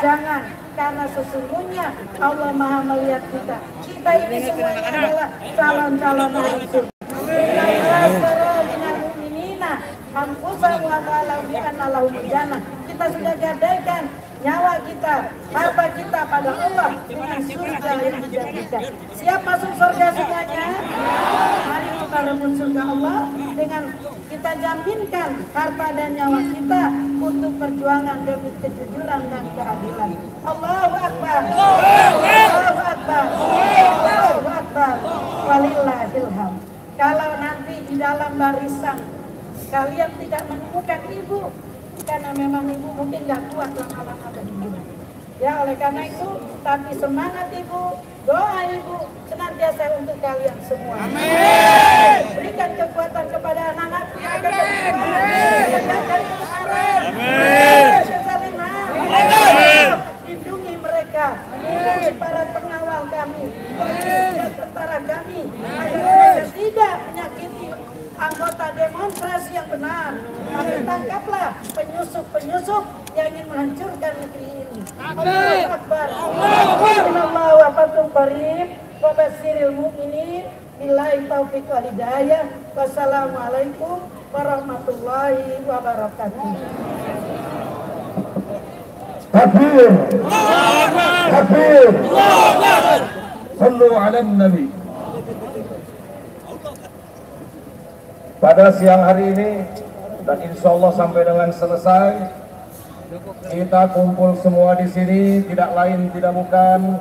G: Jangan, karena sesungguhnya Allah Maha melihat kita. Kita ini semuanya adalah calon-calon rasul. Kita sudah gadaikan nyawa kita, harta kita pada Allah dengan surga yang dijanjikan. Siap masuk surga semuanya? Mari kita rebut surga Allah dengan kita jaminkan harta dan nyawa kita untuk perjuangan demi kejujuran dan keadilan. Allahu Akbar. Allahu Akbar. Allahu Akbar. Walillahil hamd. Kalau nanti di dalam barisan kalian tidak menemukan ibu, karena memang ibu mungkin nggak kuat lama-lama begini. Ya oleh karena itu, tapi semangat ibu, doa ibu senantiasa untuk kalian semua. Amin. Berikan kekuatan kepada anak-anak. Amin. Lindungi mereka, lindungi para pengawal kami, tentara kami, agar mereka tidak menyakiti anggota demonstrasi yang benar. Maka tangkaplah penyusup-penyusup yang ingin menghancurkan negeri ini. Allahu Akbar. Allahu Akbar. Qarib wa basyiril mu'minin. Billahi taufiq wal hidayah. Wassalamualaikum warahmatullahi wabarakatuh.
E: Takbir. Takbir. Sallu ala Nabi. Pada siang hari ini dan insya Allah sampai dengan selesai, kita kumpul semua di sini tidak lain tidak bukan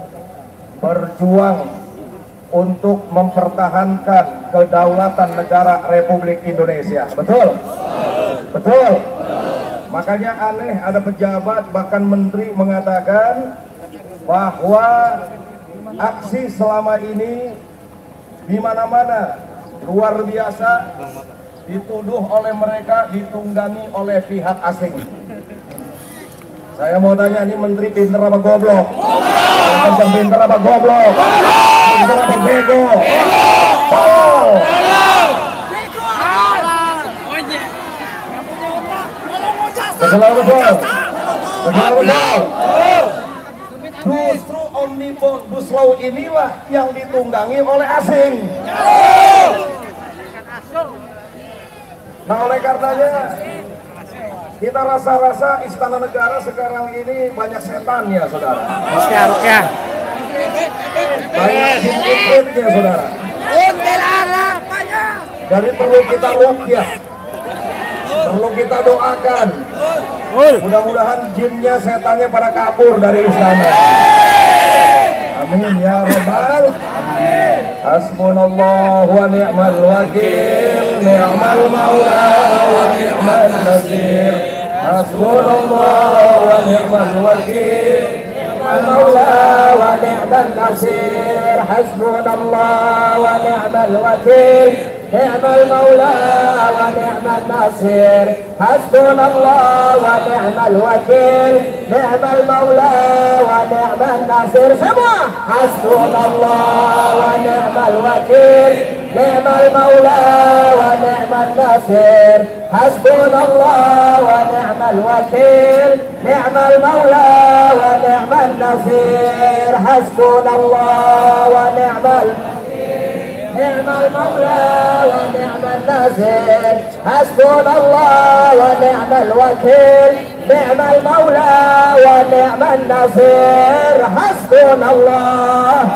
E: berjuang untuk mempertahankan kedaulatan negara Republik Indonesia. Betul? Betul. Makanya aneh ada pejabat bahkan menteri mengatakan bahwa aksi selama ini di mana-mana luar biasa dituduh oleh mereka ditunggangi oleh pihak asing. Saya mau tanya, ini menteri pinter apa goblok? Pinter apa goblok? Pinter apa bego? Tolol! Betul. Justru Omnibus Law inilah yang ditunggangi oleh asing. Nah oleh karenanya kita rasa-rasa istana negara sekarang ini banyak setan ya saudara.
B: Rukyah.
E: Banyak jin-jinnya saudara. Jadi perlu kita rukyah, perlu kita doakan. Mudah-mudahan jinnya setannya pada kabur dari istana. Amin ya rabbal. Hasbunallah wa ni'mal wakil, ni'mal maula wa ni'mal nasir. Hasbunallah wa ni'mal wakil, ni'mal maula wa ni'mal nasir. Hasbunallah wa ni'mal wakil, ni'mal maula wa ni'mal nasir. Hasbunallah wa ni'mal wakil, ni'mal maula wa ni'mal nasir. Semua hasbunallah wa ni'mal wakil, ni'mal maula wa ni'mal nasir. Hasbunallah wa ni'mal wakil, ni'mal maula wa ni'mal nasir. Hasbunallah wa ni'mal نعم المولى ونعم النصير. حسبنا الله ونعم الوكيل، نعم المولى ونعم النصير. حسبنا الله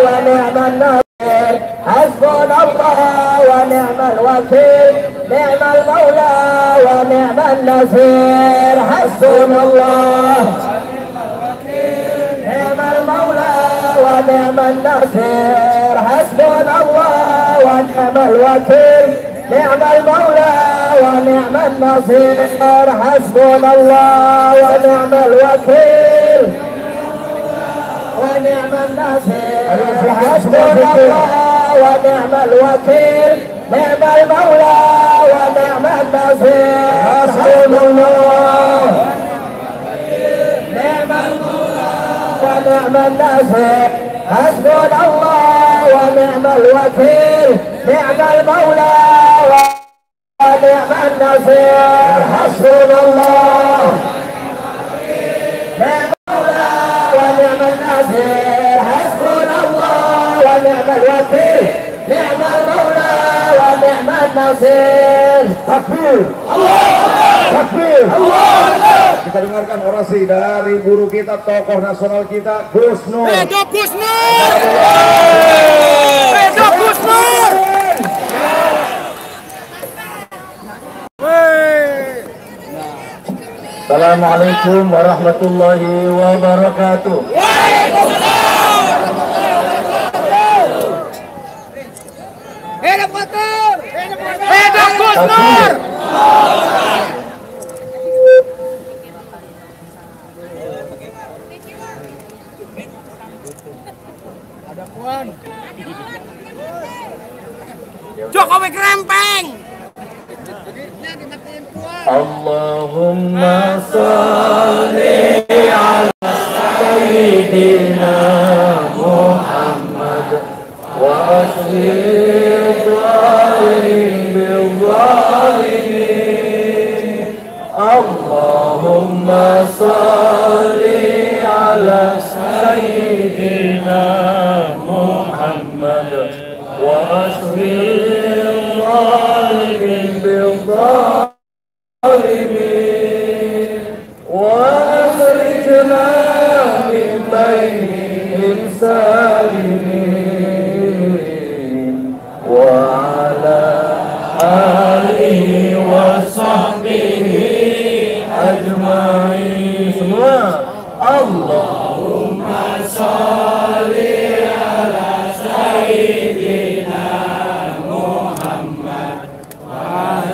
E: ونعم النصير. حسبنا الله ونعم الوكيل، نعم المولى ونعم النصير. حسبنا الله نعم المولى ونعم النصير. حسبنا الله ونعم الوكيل، نعم المولى ونعم النصير. حسبنا الله ونعم الوكيل ونعم النصير. حسبنا الله ونعم الوكيل، نعم المولى ونعم النصير. حسبنا الله نعم المولى ونعم النصير. حسبنا الله ونعم الوكيل، نعم المولى ونعم النصير. حسبنا الله نعم المولى ونعم النصير. حسبنا الله ونعم الوكيل، نعم المولى ونعم النصير. Takbir. Takbir. Kita dengarkan orasi dari guru kita, tokoh nasional kita, Gus Nur.
F: Hidup Gus Nur! Hidup Gus Nur!
E: Assalamualaikum warahmatullahi wabarakatuh.
F: Hidup Batur! Hidup Gus Nur. Ada Puan. Jokowi Krempeng.
E: Allahumma sholli ala sayyidina Muhammad wa ashrif bil zalimin. Allahumma sholli ala sayyidina Muhammad wa ashrif bil zalimin. وأخرجنا من بينهم سالمين وعلى آله وصحبه أجمعين. Semua Allahumma sholli ala sayyidina Muhammad wa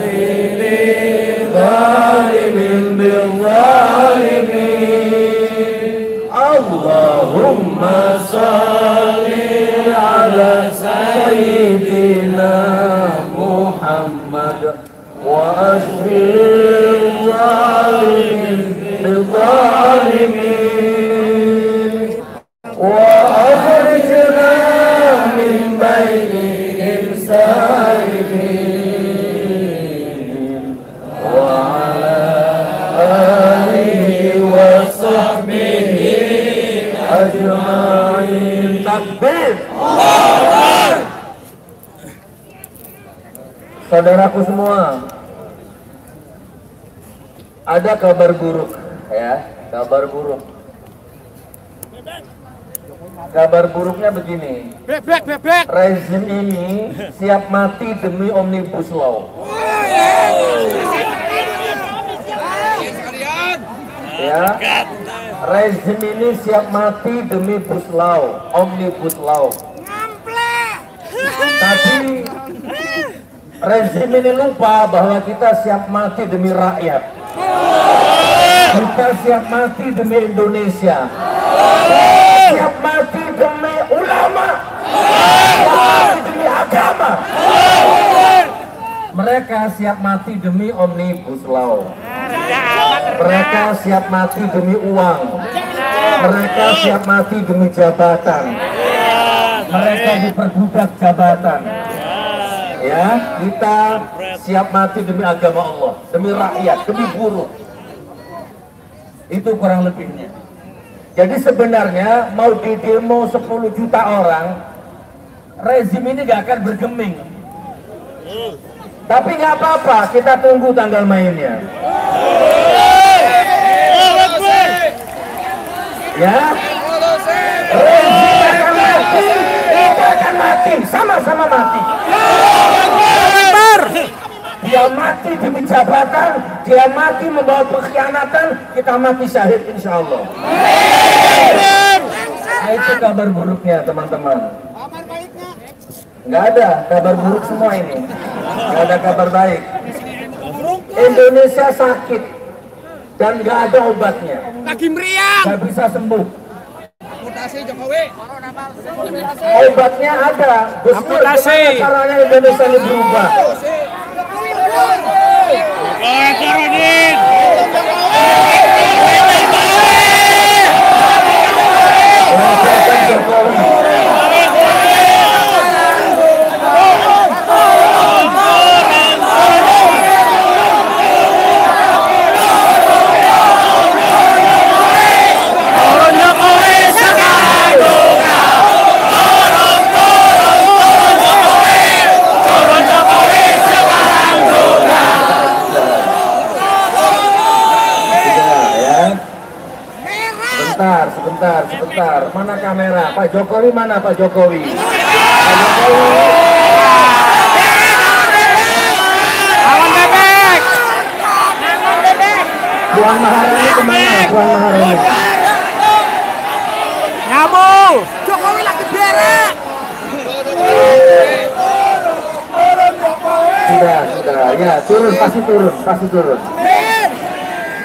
E: zalimin bil zalimin. Allahumma sholli ala sayyidina Muhammad wa ashrif zalimin bil zalimin wa akhrijna min bainihim salimin wa ajma'in. Takbir. Saudaraku semua, ada kabar buruk ya, kabar buruk. Kabar buruknya begini. Rezim ini siap mati demi Omnibus Law. Ya, rezim ini siap mati demi Omnibus Law. Tapi rezim ini lupa bahwa kita siap mati demi rakyat. Kita siap mati demi Indonesia. Siap mati demi ulama. Siap mati demi agama. Mereka siap mati demi Omnibus Law. Mereka siap mati demi uang. Mereka siap mati demi jabatan. Mereka diperbudak jabatan. Ya, kita siap mati demi agama Allah, demi rakyat, demi buruh. Itu kurang lebihnya. Jadi sebenarnya mau di demo 10 juta orang, rezim ini gak akan bergeming. Tapi nggak apa-apa, kita tunggu tanggal mainnya. Ya, rezim akan mati, kita akan mati, sama-sama mati. Dia mati demi jabatan, dia mati membawa pengkhianatan, kita mati syahid insya Allah. Nah, itu kabar buruknya teman-teman. Nggak ada kabar buruk semua ini, nggak ada kabar baik. Indonesia sakit dan nggak ada obatnya.
F: Lagi meriang.
E: Nggak bisa sembuh.
F: Mutasi Jokowi.
E: Obatnya ada. Gimana caranya Indonesia ini berubah? Sebentar. Mana kamera? Pak Jokowi mana Pak Jokowi? Pak Jokowi.
F: Awan bebek.
E: Puan Maharani kemana? Puan Maharani.
F: Nyamu. Jokowi lagi berak.
E: sudah. Ya, turun, pasti turun.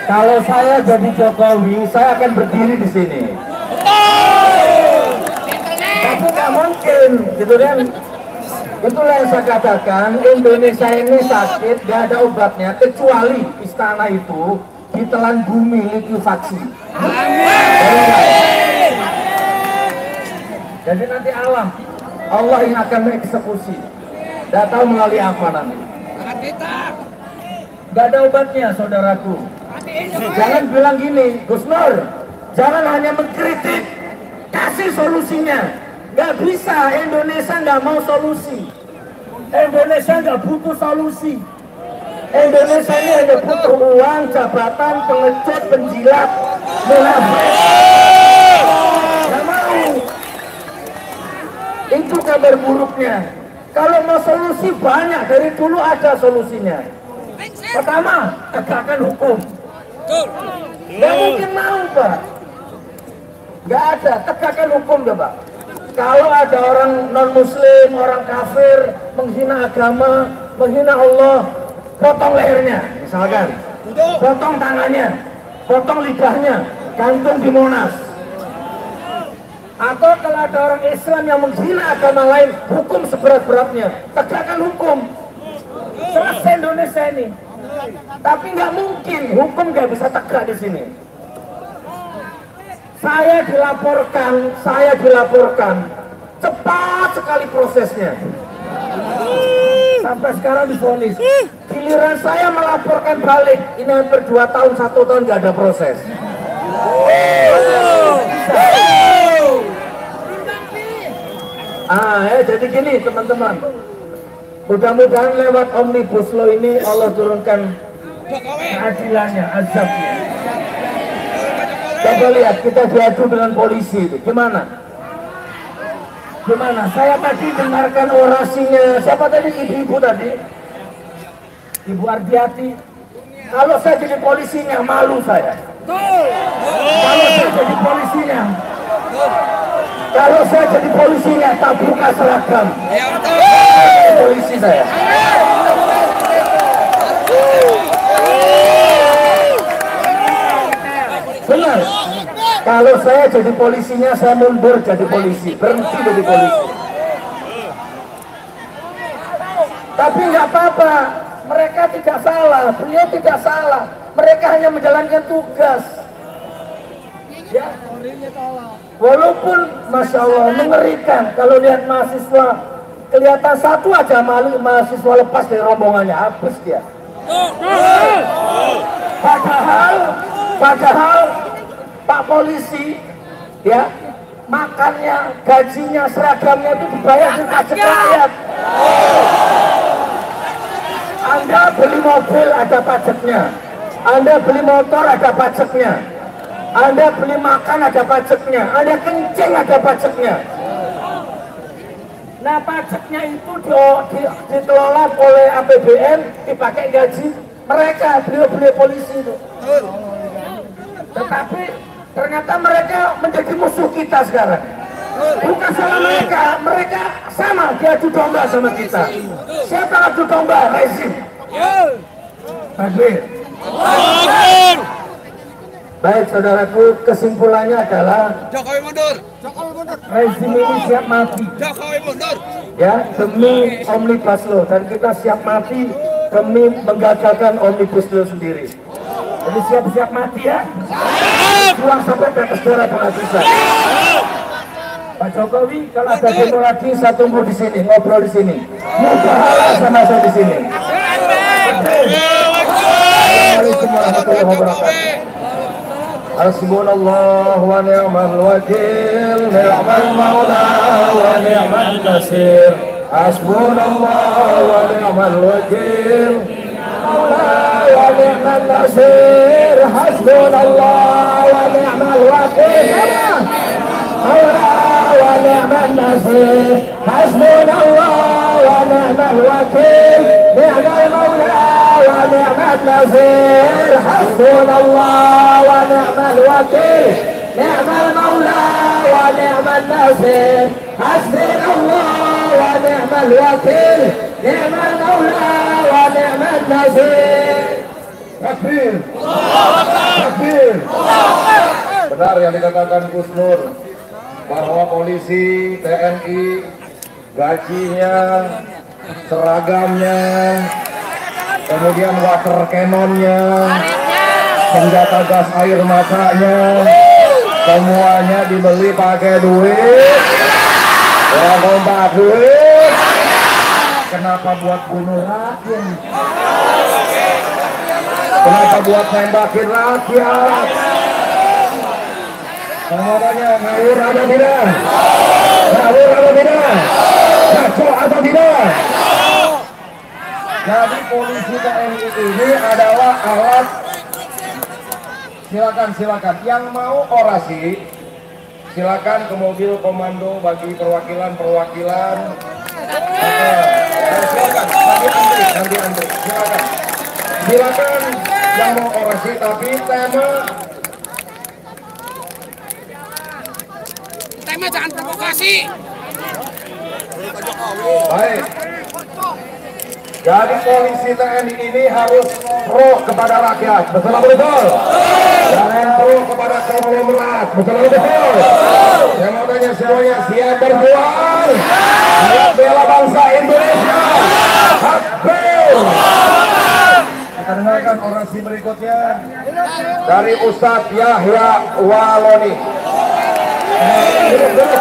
E: Kalau saya jadi Jokowi, saya akan berdiri di sini. Tapi nggak mungkin, gitu kan? Itulah yang saya katakan, Indonesia ini sakit, nggak ada obatnya, kecuali istana itu ditelan bumi likuifaksi. Jadi nanti Allah yang akan mengeksekusi. Nggak tahu melalui apa nanti. Nggak ada obatnya, saudaraku. Jangan bilang gini, Gus Nur, jangan hanya mengkritik, kasih solusinya. Nggak bisa, Indonesia nggak mau solusi. Indonesia nggak butuh solusi. Indonesia ini hanya butuh uang, jabatan, pengecut, penjilat, munafik. Nggak mau. Itu kabar buruknya. Kalau mau solusi banyak, dari dulu ada solusinya. Pertama, tegakkan hukum. Nggak mungkin mau, Pak. Nggak ada, tegakkan hukum, Pak. Kalau ada orang non-muslim, orang kafir, menghina agama, menghina Allah, potong lehernya, misalkan. Potong tangannya, potong lidahnya, gantung di Monas. Atau kalau ada orang Islam yang menghina agama lain, hukum seberat-beratnya, tegakkan hukum. Selesai Indonesia ini. Tapi nggak mungkin, hukum nggak bisa tegak di sini. Saya dilaporkan, cepat sekali prosesnya. Sampai sekarang divonis. Giliran saya melaporkan balik, ini hampir 2 tahun, 1 tahun nggak ada proses. Jadi gini teman-teman, mudah-mudahan lewat Omnibus Law ini Allah turunkan keadilannya, azabnya. Coba lihat, kita diadu dengan polisi itu, gimana? Saya tadi dengarkan orasinya, siapa tadi, ibu-ibu tadi? Ibu Ardiati. Kalau saya jadi polisinya, malu saya. Kalau saya jadi polisinya, tak buka seragam. Polisi saya. Benar. Kalau saya jadi polisinya, saya mundur jadi polisi, berhenti jadi polisi. Tapi nggak apa-apa, mereka tidak salah, beliau tidak salah, mereka hanya menjalankan tugas. Ya. Walaupun Masya Allah mengerikan kalau lihat mahasiswa, kelihatan satu aja malu, mahasiswa lepas dari rombongannya, habis dia. Padahal Pak polisi, ya, makannya, gajinya, seragamnya itu dibayar dari pajak rakyat. Anda beli mobil ada pajaknya, Anda beli motor ada pajaknya, Anda beli makan ada pajaknya, Anda kencing ada pajaknya. Nah, pajaknya itu dikelola oleh APBN, dipakai gaji mereka, beliau polisi itu. Tetapi ternyata mereka menjadi musuh kita sekarang. Bukan salah mereka sama, diadu domba sama kita. Siapa adu domba? Rezim. Baik saudaraku, kesimpulannya adalah
F: Jokowi mundur.
E: rezim ini siap mati.
F: Jokowi mundur.
E: Ya, demi Omnibus Law, dan kita siap mati demi menggagalkan Omnibus Law sendiri. Jadi siap-siap mati ya. Pulang sampai ke darah penghabisan. Pak Jokowi, kalau ada demo lagi, saya tunggu di sini, ngobrol di sini. Mubahala sama saya di sini. Assalamualaikum warahmatullahi wabarakatuh. Hasbunallah wa ni'mal wakil, ni'mal maula wa ni'mal nasir. Hasbunallah wa ni'mal wakil, maula wa ni'mal nasir. Hasbunallah wa ni'mal wakil, maula wa ni'mal nasir. Hasbunallah wa ni'mal wakil, ni'mal maula wa ni'mal nasir. Hasbunallah wa ni'mal wakil, ni'mal maula wa ni'mal nasir. Hasbunallah wa ni'mal wakil, ni'mal maula wa wa ni'man nasir. Takbir. Takbir. Benar yang dikatakan Gus Nur bahwa polisi, TNI, gajinya, seragamnya, kemudian water cannonnya, senjata gas air matanya, semuanya dibeli pakai duit. Ya kompak duit. Kenapa buat bunuh rakyat? Kenapa buat nembakin rakyat? Semuanya ngawur atau tidak? Ngawur atau tidak? Ngaco atau tidak? Jadi polisi TNI ini adalah alat. Silakan yang mau orasi silakan ke mobil komando bagi perwakilan. Silakan nanti antri silakan yang mau orasi, tapi tema
F: jangan provokasi.
E: Baik. Jadi polisi TNI ini harus pro kepada rakyat, betul betul. Jangan pro kepada konglomerat, betul betul. Yang mau tanya semuanya siap berjuang, siap bela bangsa Indonesia. Takbir. Kita dengarkan orasi berikutnya dari Ustadz Yahya Waloni. Duduk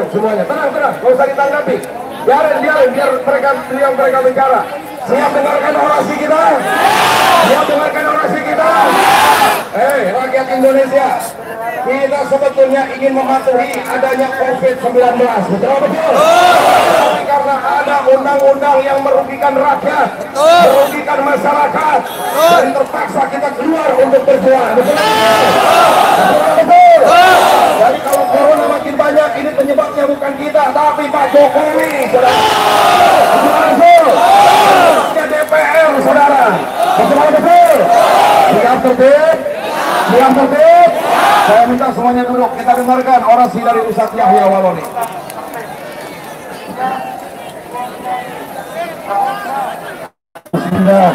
E: semuanya. Tenang, gak usah ditanggapi. Biarin biar mereka bicara. Siap dengarkan orasi kita? Siap dengarkan orasi kita? Rakyat Indonesia, kita sebetulnya ingin mematuhi adanya COVID-19, betul? Tapi karena ada undang-undang yang merugikan rakyat, merugikan masyarakat, dan terpaksa kita keluar untuk berjuang, betul? Jadi kalau corona makin banyak, ini penyebabnya bukan kita, tapi Pak Jokowi, saudara. DPR, saudara. Betul. Siap tertib. Saya minta semuanya duduk. Kita dengarkan orasi dari Ustadz Yahya Waloni. Bismillah.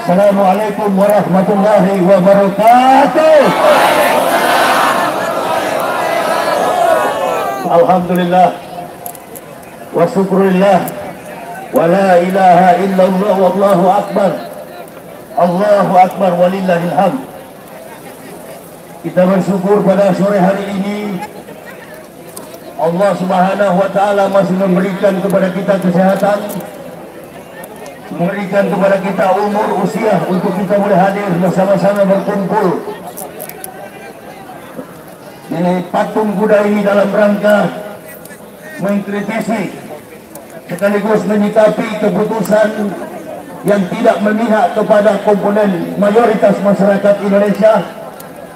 E: Assalamualaikum warahmatullahi wabarakatuh. Alhamdulillah wa syukurillah wa la ilaha illallah wallahu akbar. Allahu akbar walillahil hamd. Kita bersyukur pada sore hari ini Allah Subhanahu wa taala masih memberikan kepada kita kesehatan, memberikan kepada kita umur usia untuk kita boleh hadir bersama-sama berkumpul di patung kuda ini dalam rangka mengkritisi sekaligus menyikapi keputusan yang tidak memihak kepada komponen mayoritas masyarakat Indonesia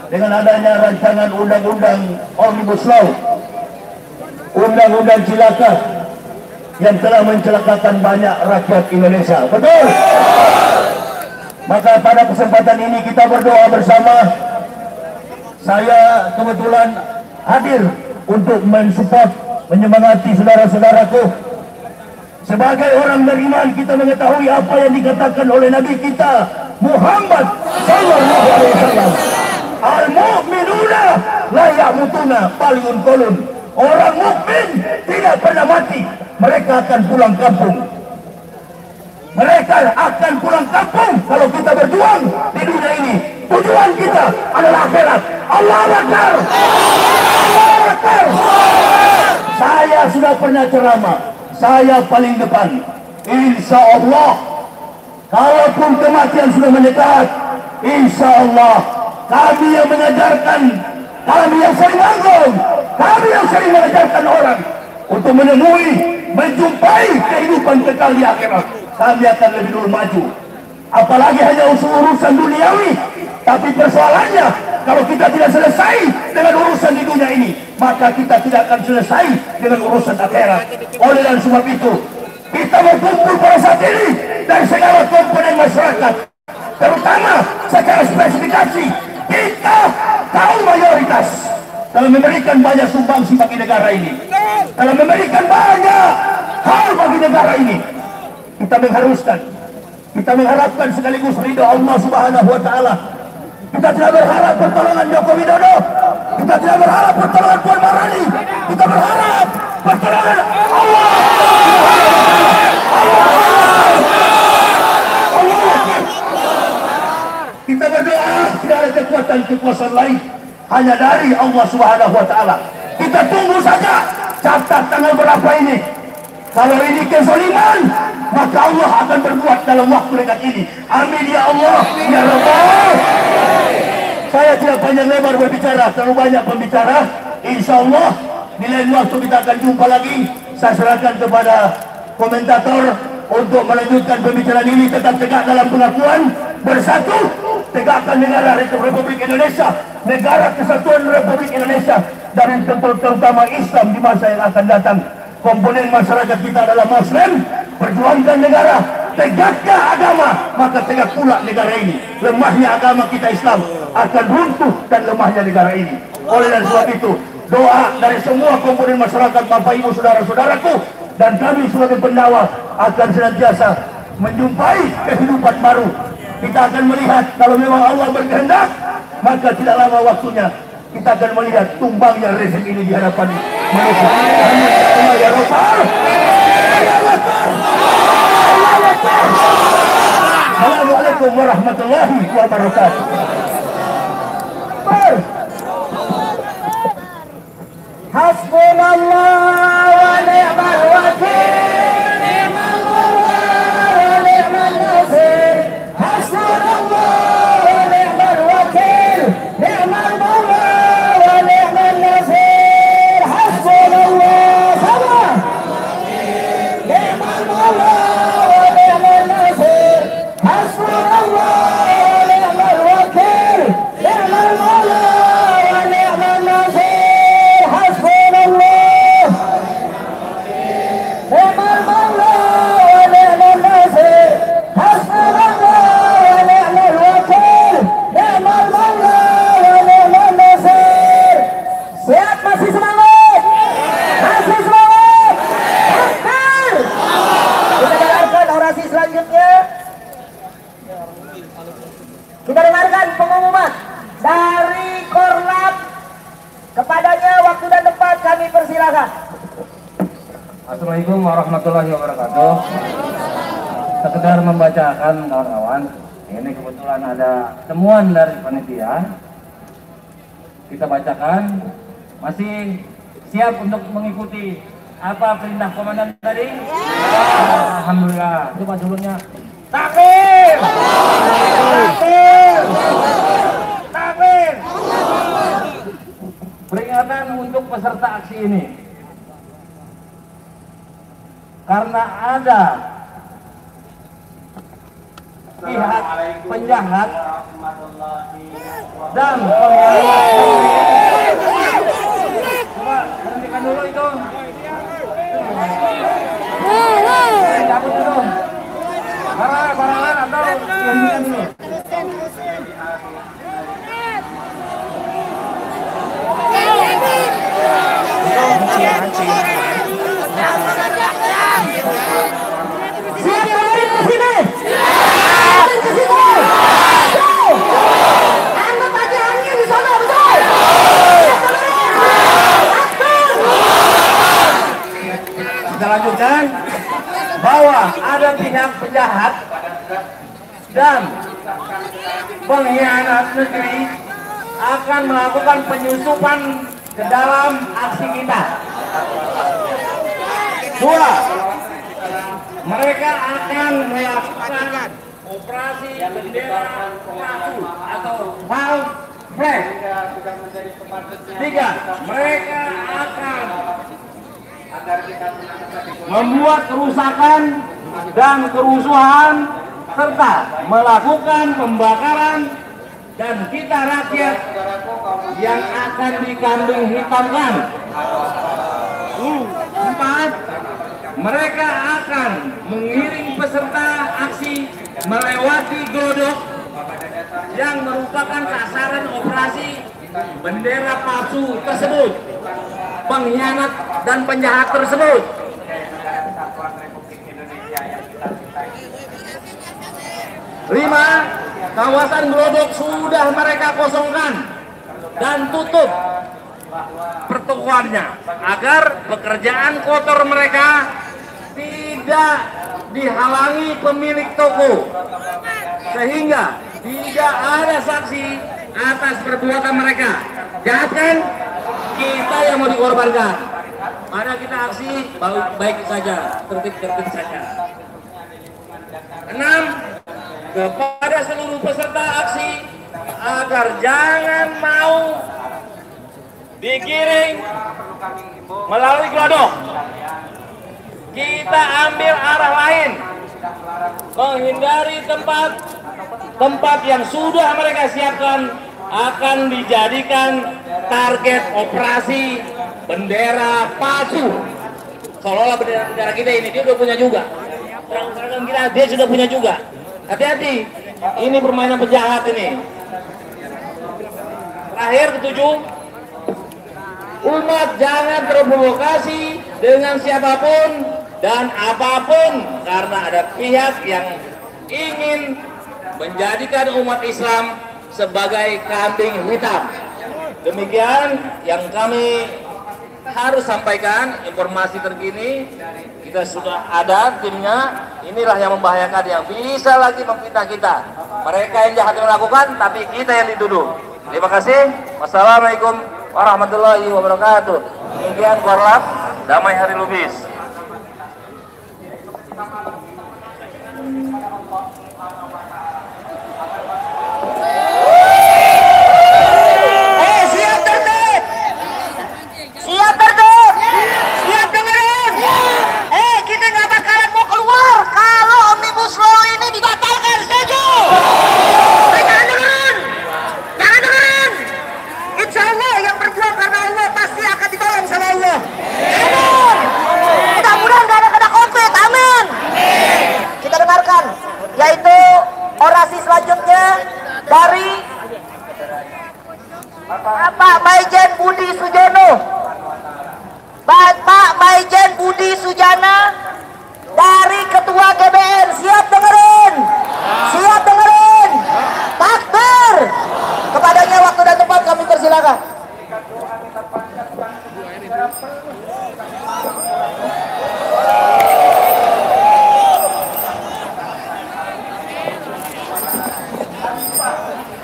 E: dengan adanya rancangan undang-undang Omnibus Law, undang-undang cilaka yang telah mencelakakan banyak rakyat Indonesia. Betul? Maka pada kesempatan ini kita berdoa bersama. Saya kebetulan hadir untuk mensupport, menyemangati saudara-saudaraku. Sebagai orang beriman, kita mengetahui apa yang dikatakan oleh Nabi kita Muhammad sallallahu alaihi wasallam. Al-mu'minuna la yamutuna bal yunqalun. Orang mukmin tidak pernah mati, mereka akan pulang kampung. Mereka akan pulang kampung kalau kita berjuang di dunia ini. Tujuan kita adalah akhirat. Allahu Akbar. Allahu Akbar. Saya sudah pernah ceramah. Saya paling depan. Insya Allah, kalaupun kematian sudah mendekat, insya Allah kami yang mengajarkan, kami yang sering nganggung, kami yang sering mengajarkan orang untuk menemui, menjumpai kehidupan kekal di akhirat. Kami akan lebih dulu maju. Apalagi hanya urusan duniawi. Tapi persoalannya, kalau kita tidak selesai dengan urusan di dunia ini, maka kita tidak akan selesai dengan urusan akhirat. Oleh dan sebab itu, kita berkumpul pada saat ini dari segala komponen masyarakat terutama secara spesifikasi kita kaum mayoritas dalam memberikan banyak sumbangsi bagi negara ini, dalam memberikan banyak hal bagi negara ini. Kita mengharuskan, kita mengharapkan sekaligus ridho Allah Subhanahu wa Ta'ala. Kita tidak berharap pertolongan Joko Widodo, kita tidak berharap pertolongan Puan Maharani, kita berharap pertolongan Allah. Kita berdoa tidak ada kekuatan lain, hanya dari Allah Subhanahu wa Ta'ala. Kita tunggu saja catat tanggal berapa ini. Kalau ini kezaliman, maka Allah akan berbuat dalam waktu dekat ini. Amin ya Allah ya Rabbal. Saya tidak panjang lebar berbicara, terlalu banyak pembicara. Insya Allah di lain waktu kita akan jumpa lagi. Saya serahkan kepada komentator untuk melanjutkan pembicaraan ini. Tetap tegak dalam pengakuan, bersatu, tegakkan negara Republik Indonesia, negara kesatuan Republik Indonesia, dan terutama Islam di masa yang akan datang. Komponen masyarakat kita adalah Muslim, perjuangkan negara, tegakkan agama, maka tegak pula negara ini. Lemahnya agama kita Islam akan runtuh dan lemahnya negara ini. Oleh dan sebab itu, doa dari semua komponen masyarakat, Bapak Ibu saudara-saudaraku, dan kami sebagai pendakwah akan senantiasa menjumpai kehidupan baru. Kita akan melihat kalau memang Allah berkehendak, maka tidak lama waktunya kita akan melihat tumbangnya rezim ini di hadapan manusia. Ya Rabbal. Assalamualaikum warahmatullahi wabarakatuh. Hasbunallah wa ni'mal wakil, ni'mal mawla wa ni'mal nasir. Hasbunallah wa ni'mal wakil, ni'mal mawla wa ni'mal nasir. Hasbunallah sama ni'mal mawla wa ni'mal nasir. Hasbunallah wa ni'mal wakil, ni'mal mawla wa ni'mal nasir. Kita dengarkan pengumuman dari Korlap. Kepadanya waktu dan tempat kami persilakan.
H: Assalamualaikum warahmatullahi wabarakatuh. Sekedar membacakan kawan-kawan, ini kebetulan ada temuan dari panitia. Kita bacakan. Masih siap untuk mengikuti apa perintah komandan tadi? Alhamdulillah. Coba dulunya. Takbir! Takbir! Takbir! Peringatan untuk peserta aksi ini. Karena ada pihak penjahat dan coba hentikan dulu itu. Cabut dulu. Barangan atau hentikan dulu. Kita lanjutkan bahwa ada pihak penjahat dan pengkhianat negeri akan melakukan penyusupan ke dalam aksi kita. 2. Mereka akan melakukan operasi bendera palsu atau false flag. 3. Mereka akan membuat kerusakan dan kerusuhan serta melakukan pembakaran dan kita rakyat yang akan dikambing hitamkan. 4. Mereka akan mengiring peserta aksi melewati glodok yang merupakan sasaran operasi bendera palsu tersebut, pengkhianat dan penjahat tersebut. 5. Kawasan Glodok sudah mereka kosongkan dan tutup pertokoannya agar pekerjaan kotor mereka tidak dihalangi pemilik toko, sehingga tidak ada saksi atas perbuatan mereka. Jahat kan? Kita yang mau dikorbankan. Mari kita aksi baik saja, tertib saja. 6. Kepada seluruh peserta aksi agar jangan mau digiring melalui Glodok. Kita ambil arah lain, menghindari tempat yang sudah mereka siapkan akan dijadikan target operasi bendera palsu. Seolah-olah bendera kita ini dia udah punya juga. Seragam kita dia sudah punya juga. Hati-hati, ini permainan penjahat ini. Terakhir, 7. Umat jangan terprovokasi dengan siapapun dan apapun karena ada pihak yang ingin menjadikan umat Islam sebagai kambing hitam. Demikian yang kami harus sampaikan, informasi terkini. Kita sudah ada timnya. Inilah yang membahayakan, yang bisa lagi memfitnah kita. Mereka yang jahat melakukan, tapi kita yang dituduh. Terima kasih. Wassalamualaikum warahmatullahi wabarakatuh. Demikian Korlap Damai Hari Lubis.
D: Siap tertib. Siap tertib. Siap dengerin. Kita nggak bakalan mau keluar kalau Omnibus Law ini dibatalkan. Setuju? Jangan dengerin. Jangan dengerin. Insya Allah yang berjuang karena Allah pasti akan ditolong sama Allah. Amin. Mudah-mudahan gak ada kena COVID. Amin. Kita dengarkan, yaitu orasi selanjutnya dari Bapak Maijen Budi Sujono. Bapak Maijen Budi Sujana dari Ketua GBN. Siap dengerin. Siap dengerin. Takbir. Kepadanya waktu dan tempat kami persilakan.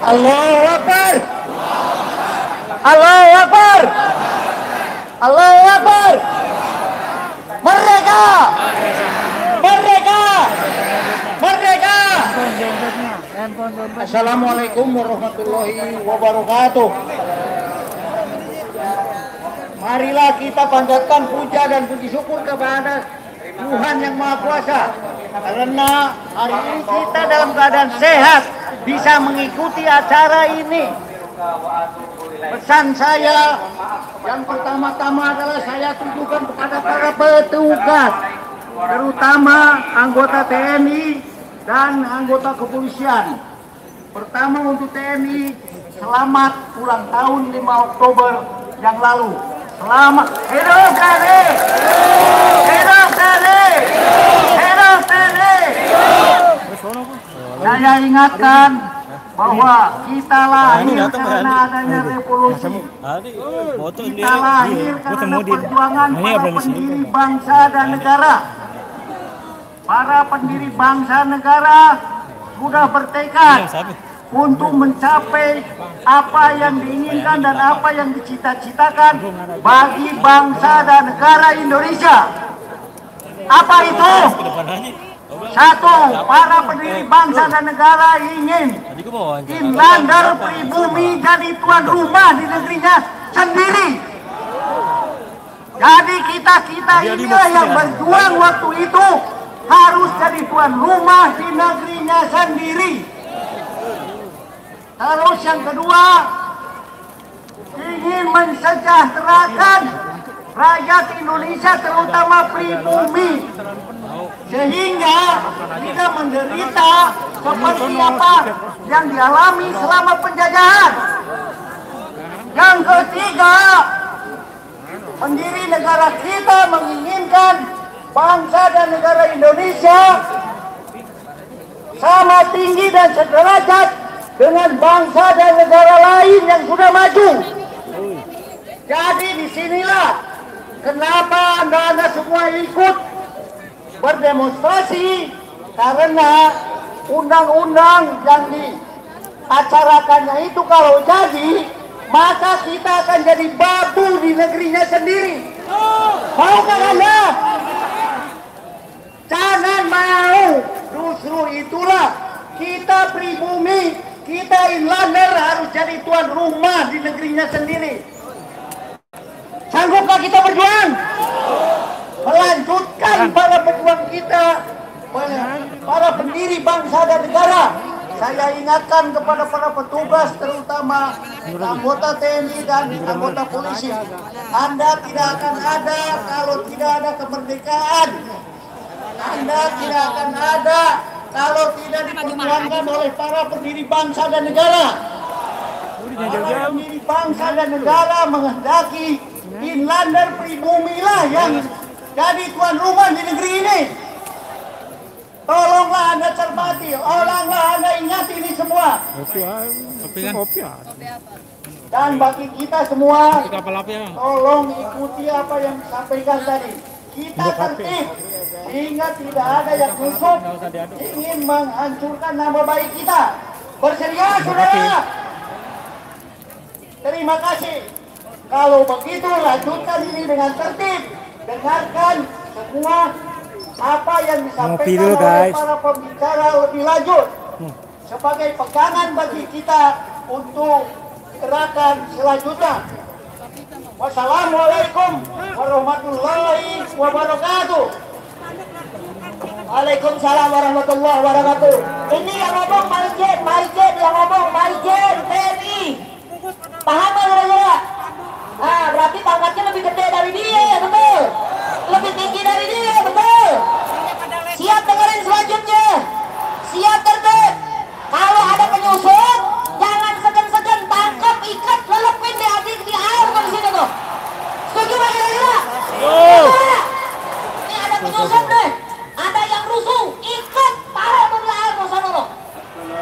D: Allahu Akbar. Allahu Akbar. Allahu Akbar. Merdeka. Merdeka. Merdeka. Assalamualaikum warahmatullahi wabarakatuh. Marilah kita panjatkan puja dan puji syukur kepada Tuhan Yang Maha Kuasa, karena hari ini kita dalam keadaan sehat bisa mengikuti acara ini. Pesan saya yang pertama-tama adalah saya tujukan kepada para petugas, terutama anggota TNI dan anggota kepolisian. Pertama untuk TNI, selamat ulang tahun 5 Oktober yang lalu. Selamat hidup TNI! Hidup TNI! Hidup TNI! Saya ingatkan bahwa kita lahir karena adanya revolusi. Kita lahir karena perjuangan para pendiri bangsa dan negara. Para pendiri bangsa negara sudah bertekad untuk mencapai apa yang diinginkan dan apa yang dicita-citakan bagi bangsa dan negara Indonesia. Apa itu? Satu, para pendiri bangsa dan negara ingin Inlander pribumi jadi tuan rumah di negerinya sendiri. Jadi kita inilah yang berjuang waktu itu harus jadi tuan rumah di negerinya sendiri. Terus yang kedua, ingin mensejahterakan rakyat Indonesia terutama pribumi.
E: sehingga tidak menderita seperti apa yang dialami selama penjajahan. Yang ketiga, pendiri negara kita menginginkan bangsa dan negara Indonesia sama tinggi dan sederajat dengan bangsa dan negara lain yang sudah maju. Jadi disinilah kenapa Anda semua ikut berdemonstrasi, karena undang-undang yang diacarakannya itu kalau jadi, maka kita akan jadi batu di negerinya sendiri. Maukah Anda? Jangan mau. Justru itulah kita pribumi, kita inlander harus jadi tuan rumah di negerinya sendiri. Sanggupkah kita berjuang? Melanjutkan para pejuang kita, para pendiri bangsa dan negara. Saya ingatkan kepada para petugas, terutama anggota TNI dan anggota polisi, Anda tidak akan ada kalau tidak ada kemerdekaan. Anda tidak akan ada kalau tidak diperjuangkan oleh para pendiri bangsa dan negara. Para pendiri bangsa dan negara menghendaki inlander pribumi lah yang jadi tuan rumah di negeri ini. Tolonglah Anda cermati, tolonglah Anda ingat ini semua. Dan bagi kita semua, tolong ikuti apa yang disampaikan tadi. Kita tertib sehingga tidak ada yang musuh ingin menghancurkan nama baik kita. Bersedia, saudara? Terima kasih. Kalau begitu, lanjutkan ini dengan tertib. Dengarkan semua apa yang disampaikan oleh para pembicara lebih lanjut sebagai pegangan bagi kita untuk gerakan selanjutnya. Wassalamualaikum warahmatullahi wabarakatuh. Waalaikumsalam warahmatullahi wabarakatuh. Ini yang ngomong Maijen, yang ngomong Maijen TNI. Paham nggak? Ah, berarti pangkatnya lebih gede dari dia, ya betul. Lebih tinggi dari dia, betul. Siap dengerin selanjutnya. Siap tertib. Kalau ada penyusup, jangan segan-segan, tangkap, ikat, lelepin di air di sini tuh. Setuju nggak kira-kira? Ini ada penyusup deh. Ada yang rusuh, ikat, taruh di air di sana loh.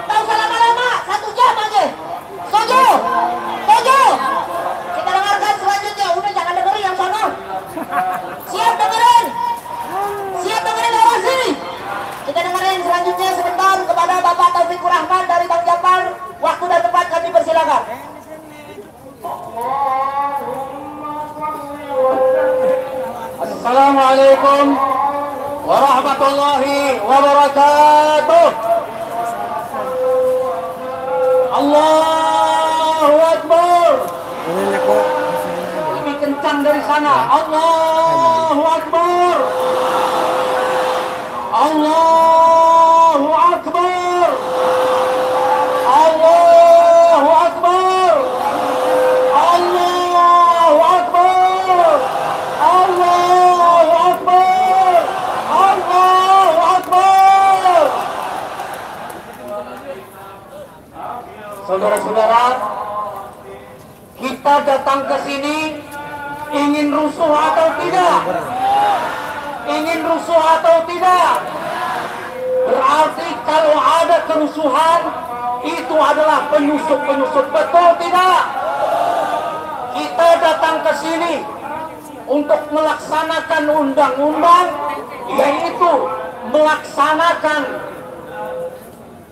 E: Tak usah lama-lama, 1 jam aja. Setuju? Setuju? Kita dengarkan selanjutnya. Udah jangan dengerin yang sana. Siap dengerin? Siap dengerin orasi? Kita dengerin selanjutnya sebentar kepada Bapak Taufikur Rahman dari Bang Japar. Waktu dan tempat kami persilakan.
H: Assalamualaikum warahmatullahi wabarakatuh. Allahu Akbar. Lebih kencang dari sana. Allahu Akbar. Allahu Akbar. Allahu Akbar. Allahu Akbar. Allahu Akbar. Allahu Akbar. Saudara-saudara, kita datang ke sini ingin rusuh atau tidak? Ingin rusuh atau tidak? Berarti kalau ada kerusuhan, itu adalah penyusup-penyusup, betul tidak? Kita datang ke sini untuk melaksanakan undang-undang, yaitu melaksanakan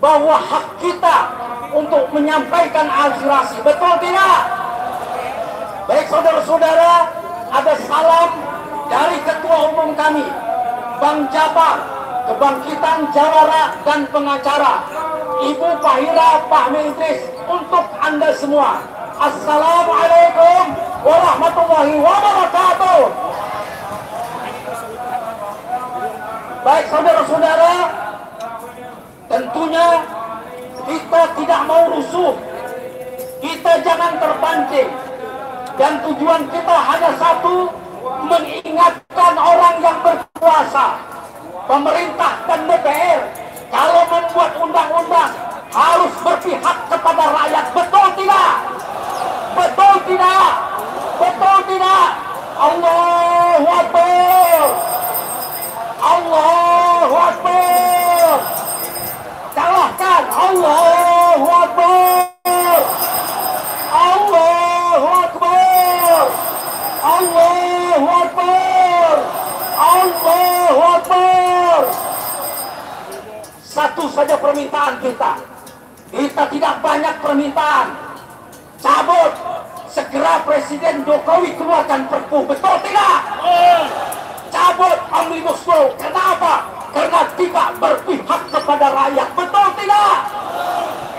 H: bahwa hak kita untuk menyampaikan aspirasi, betul tidak? Baik saudara-saudara, ada salam dari Ketua Umum kami, Bang Japar, Kebangkitan Jawara dan pengacara, Ibu Fahira Fahmi Idris, untuk Anda semua. Assalamualaikum warahmatullahi wabarakatuh. Baik saudara-saudara, tentunya kita tidak mau rusuh, kita jangan terpancing, dan tujuan kita hanya satu, mengingatkan orang yang berkuasa, pemerintah
E: satu saja permintaan kita. Kita tidak banyak permintaan. Cabut segera Presiden Jokowi keluarkan Perpu, betul tidak? Cabut Omnibus Law. Kenapa? Karena tidak berpihak kepada rakyat, betul tidak?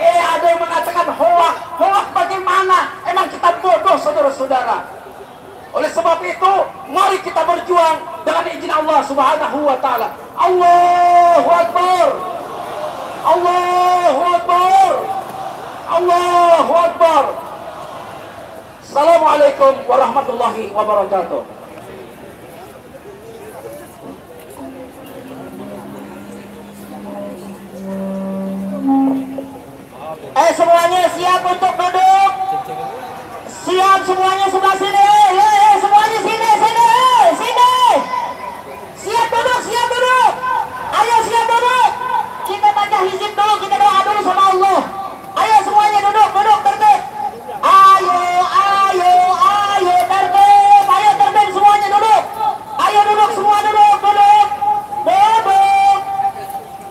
E: Ada yang mengatakan hoak. Hoak bagaimana? Emang kita bodoh, saudara-saudara? Oleh sebab itu, mari kita berjuang dengan izin Allah Subhanahu wa Ta'ala. Allahu Akbar. Allahu Akbar. Allahu Akbar. Assalamualaikum warahmatullahi wabarakatuh.
D: Semuanya siap untuk duduk? Siap semuanya sebelah sini. Semuanya sini. Siap duduk. Ayo siap duduk. Kita baca hizib dulu, kita doa dulu sama Allah. Ayo semuanya duduk tertib. Ayo tertib. Ayo tertib semuanya duduk. Ayo duduk semua duduk.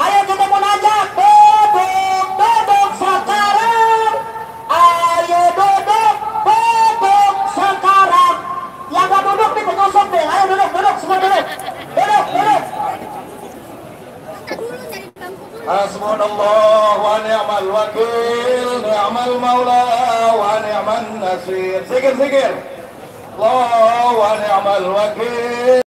D: Ayo kita munajat. Duduk sekarang. Ayo duduk sekarang. Yang gak duduk nih penyusup deh. Ayo duduk semua duduk.
C: Hasbunallah wa ni'mal wakil, ni'mal maula wa ni'man nasir. Zikir. Allah wa ni'mal wakil.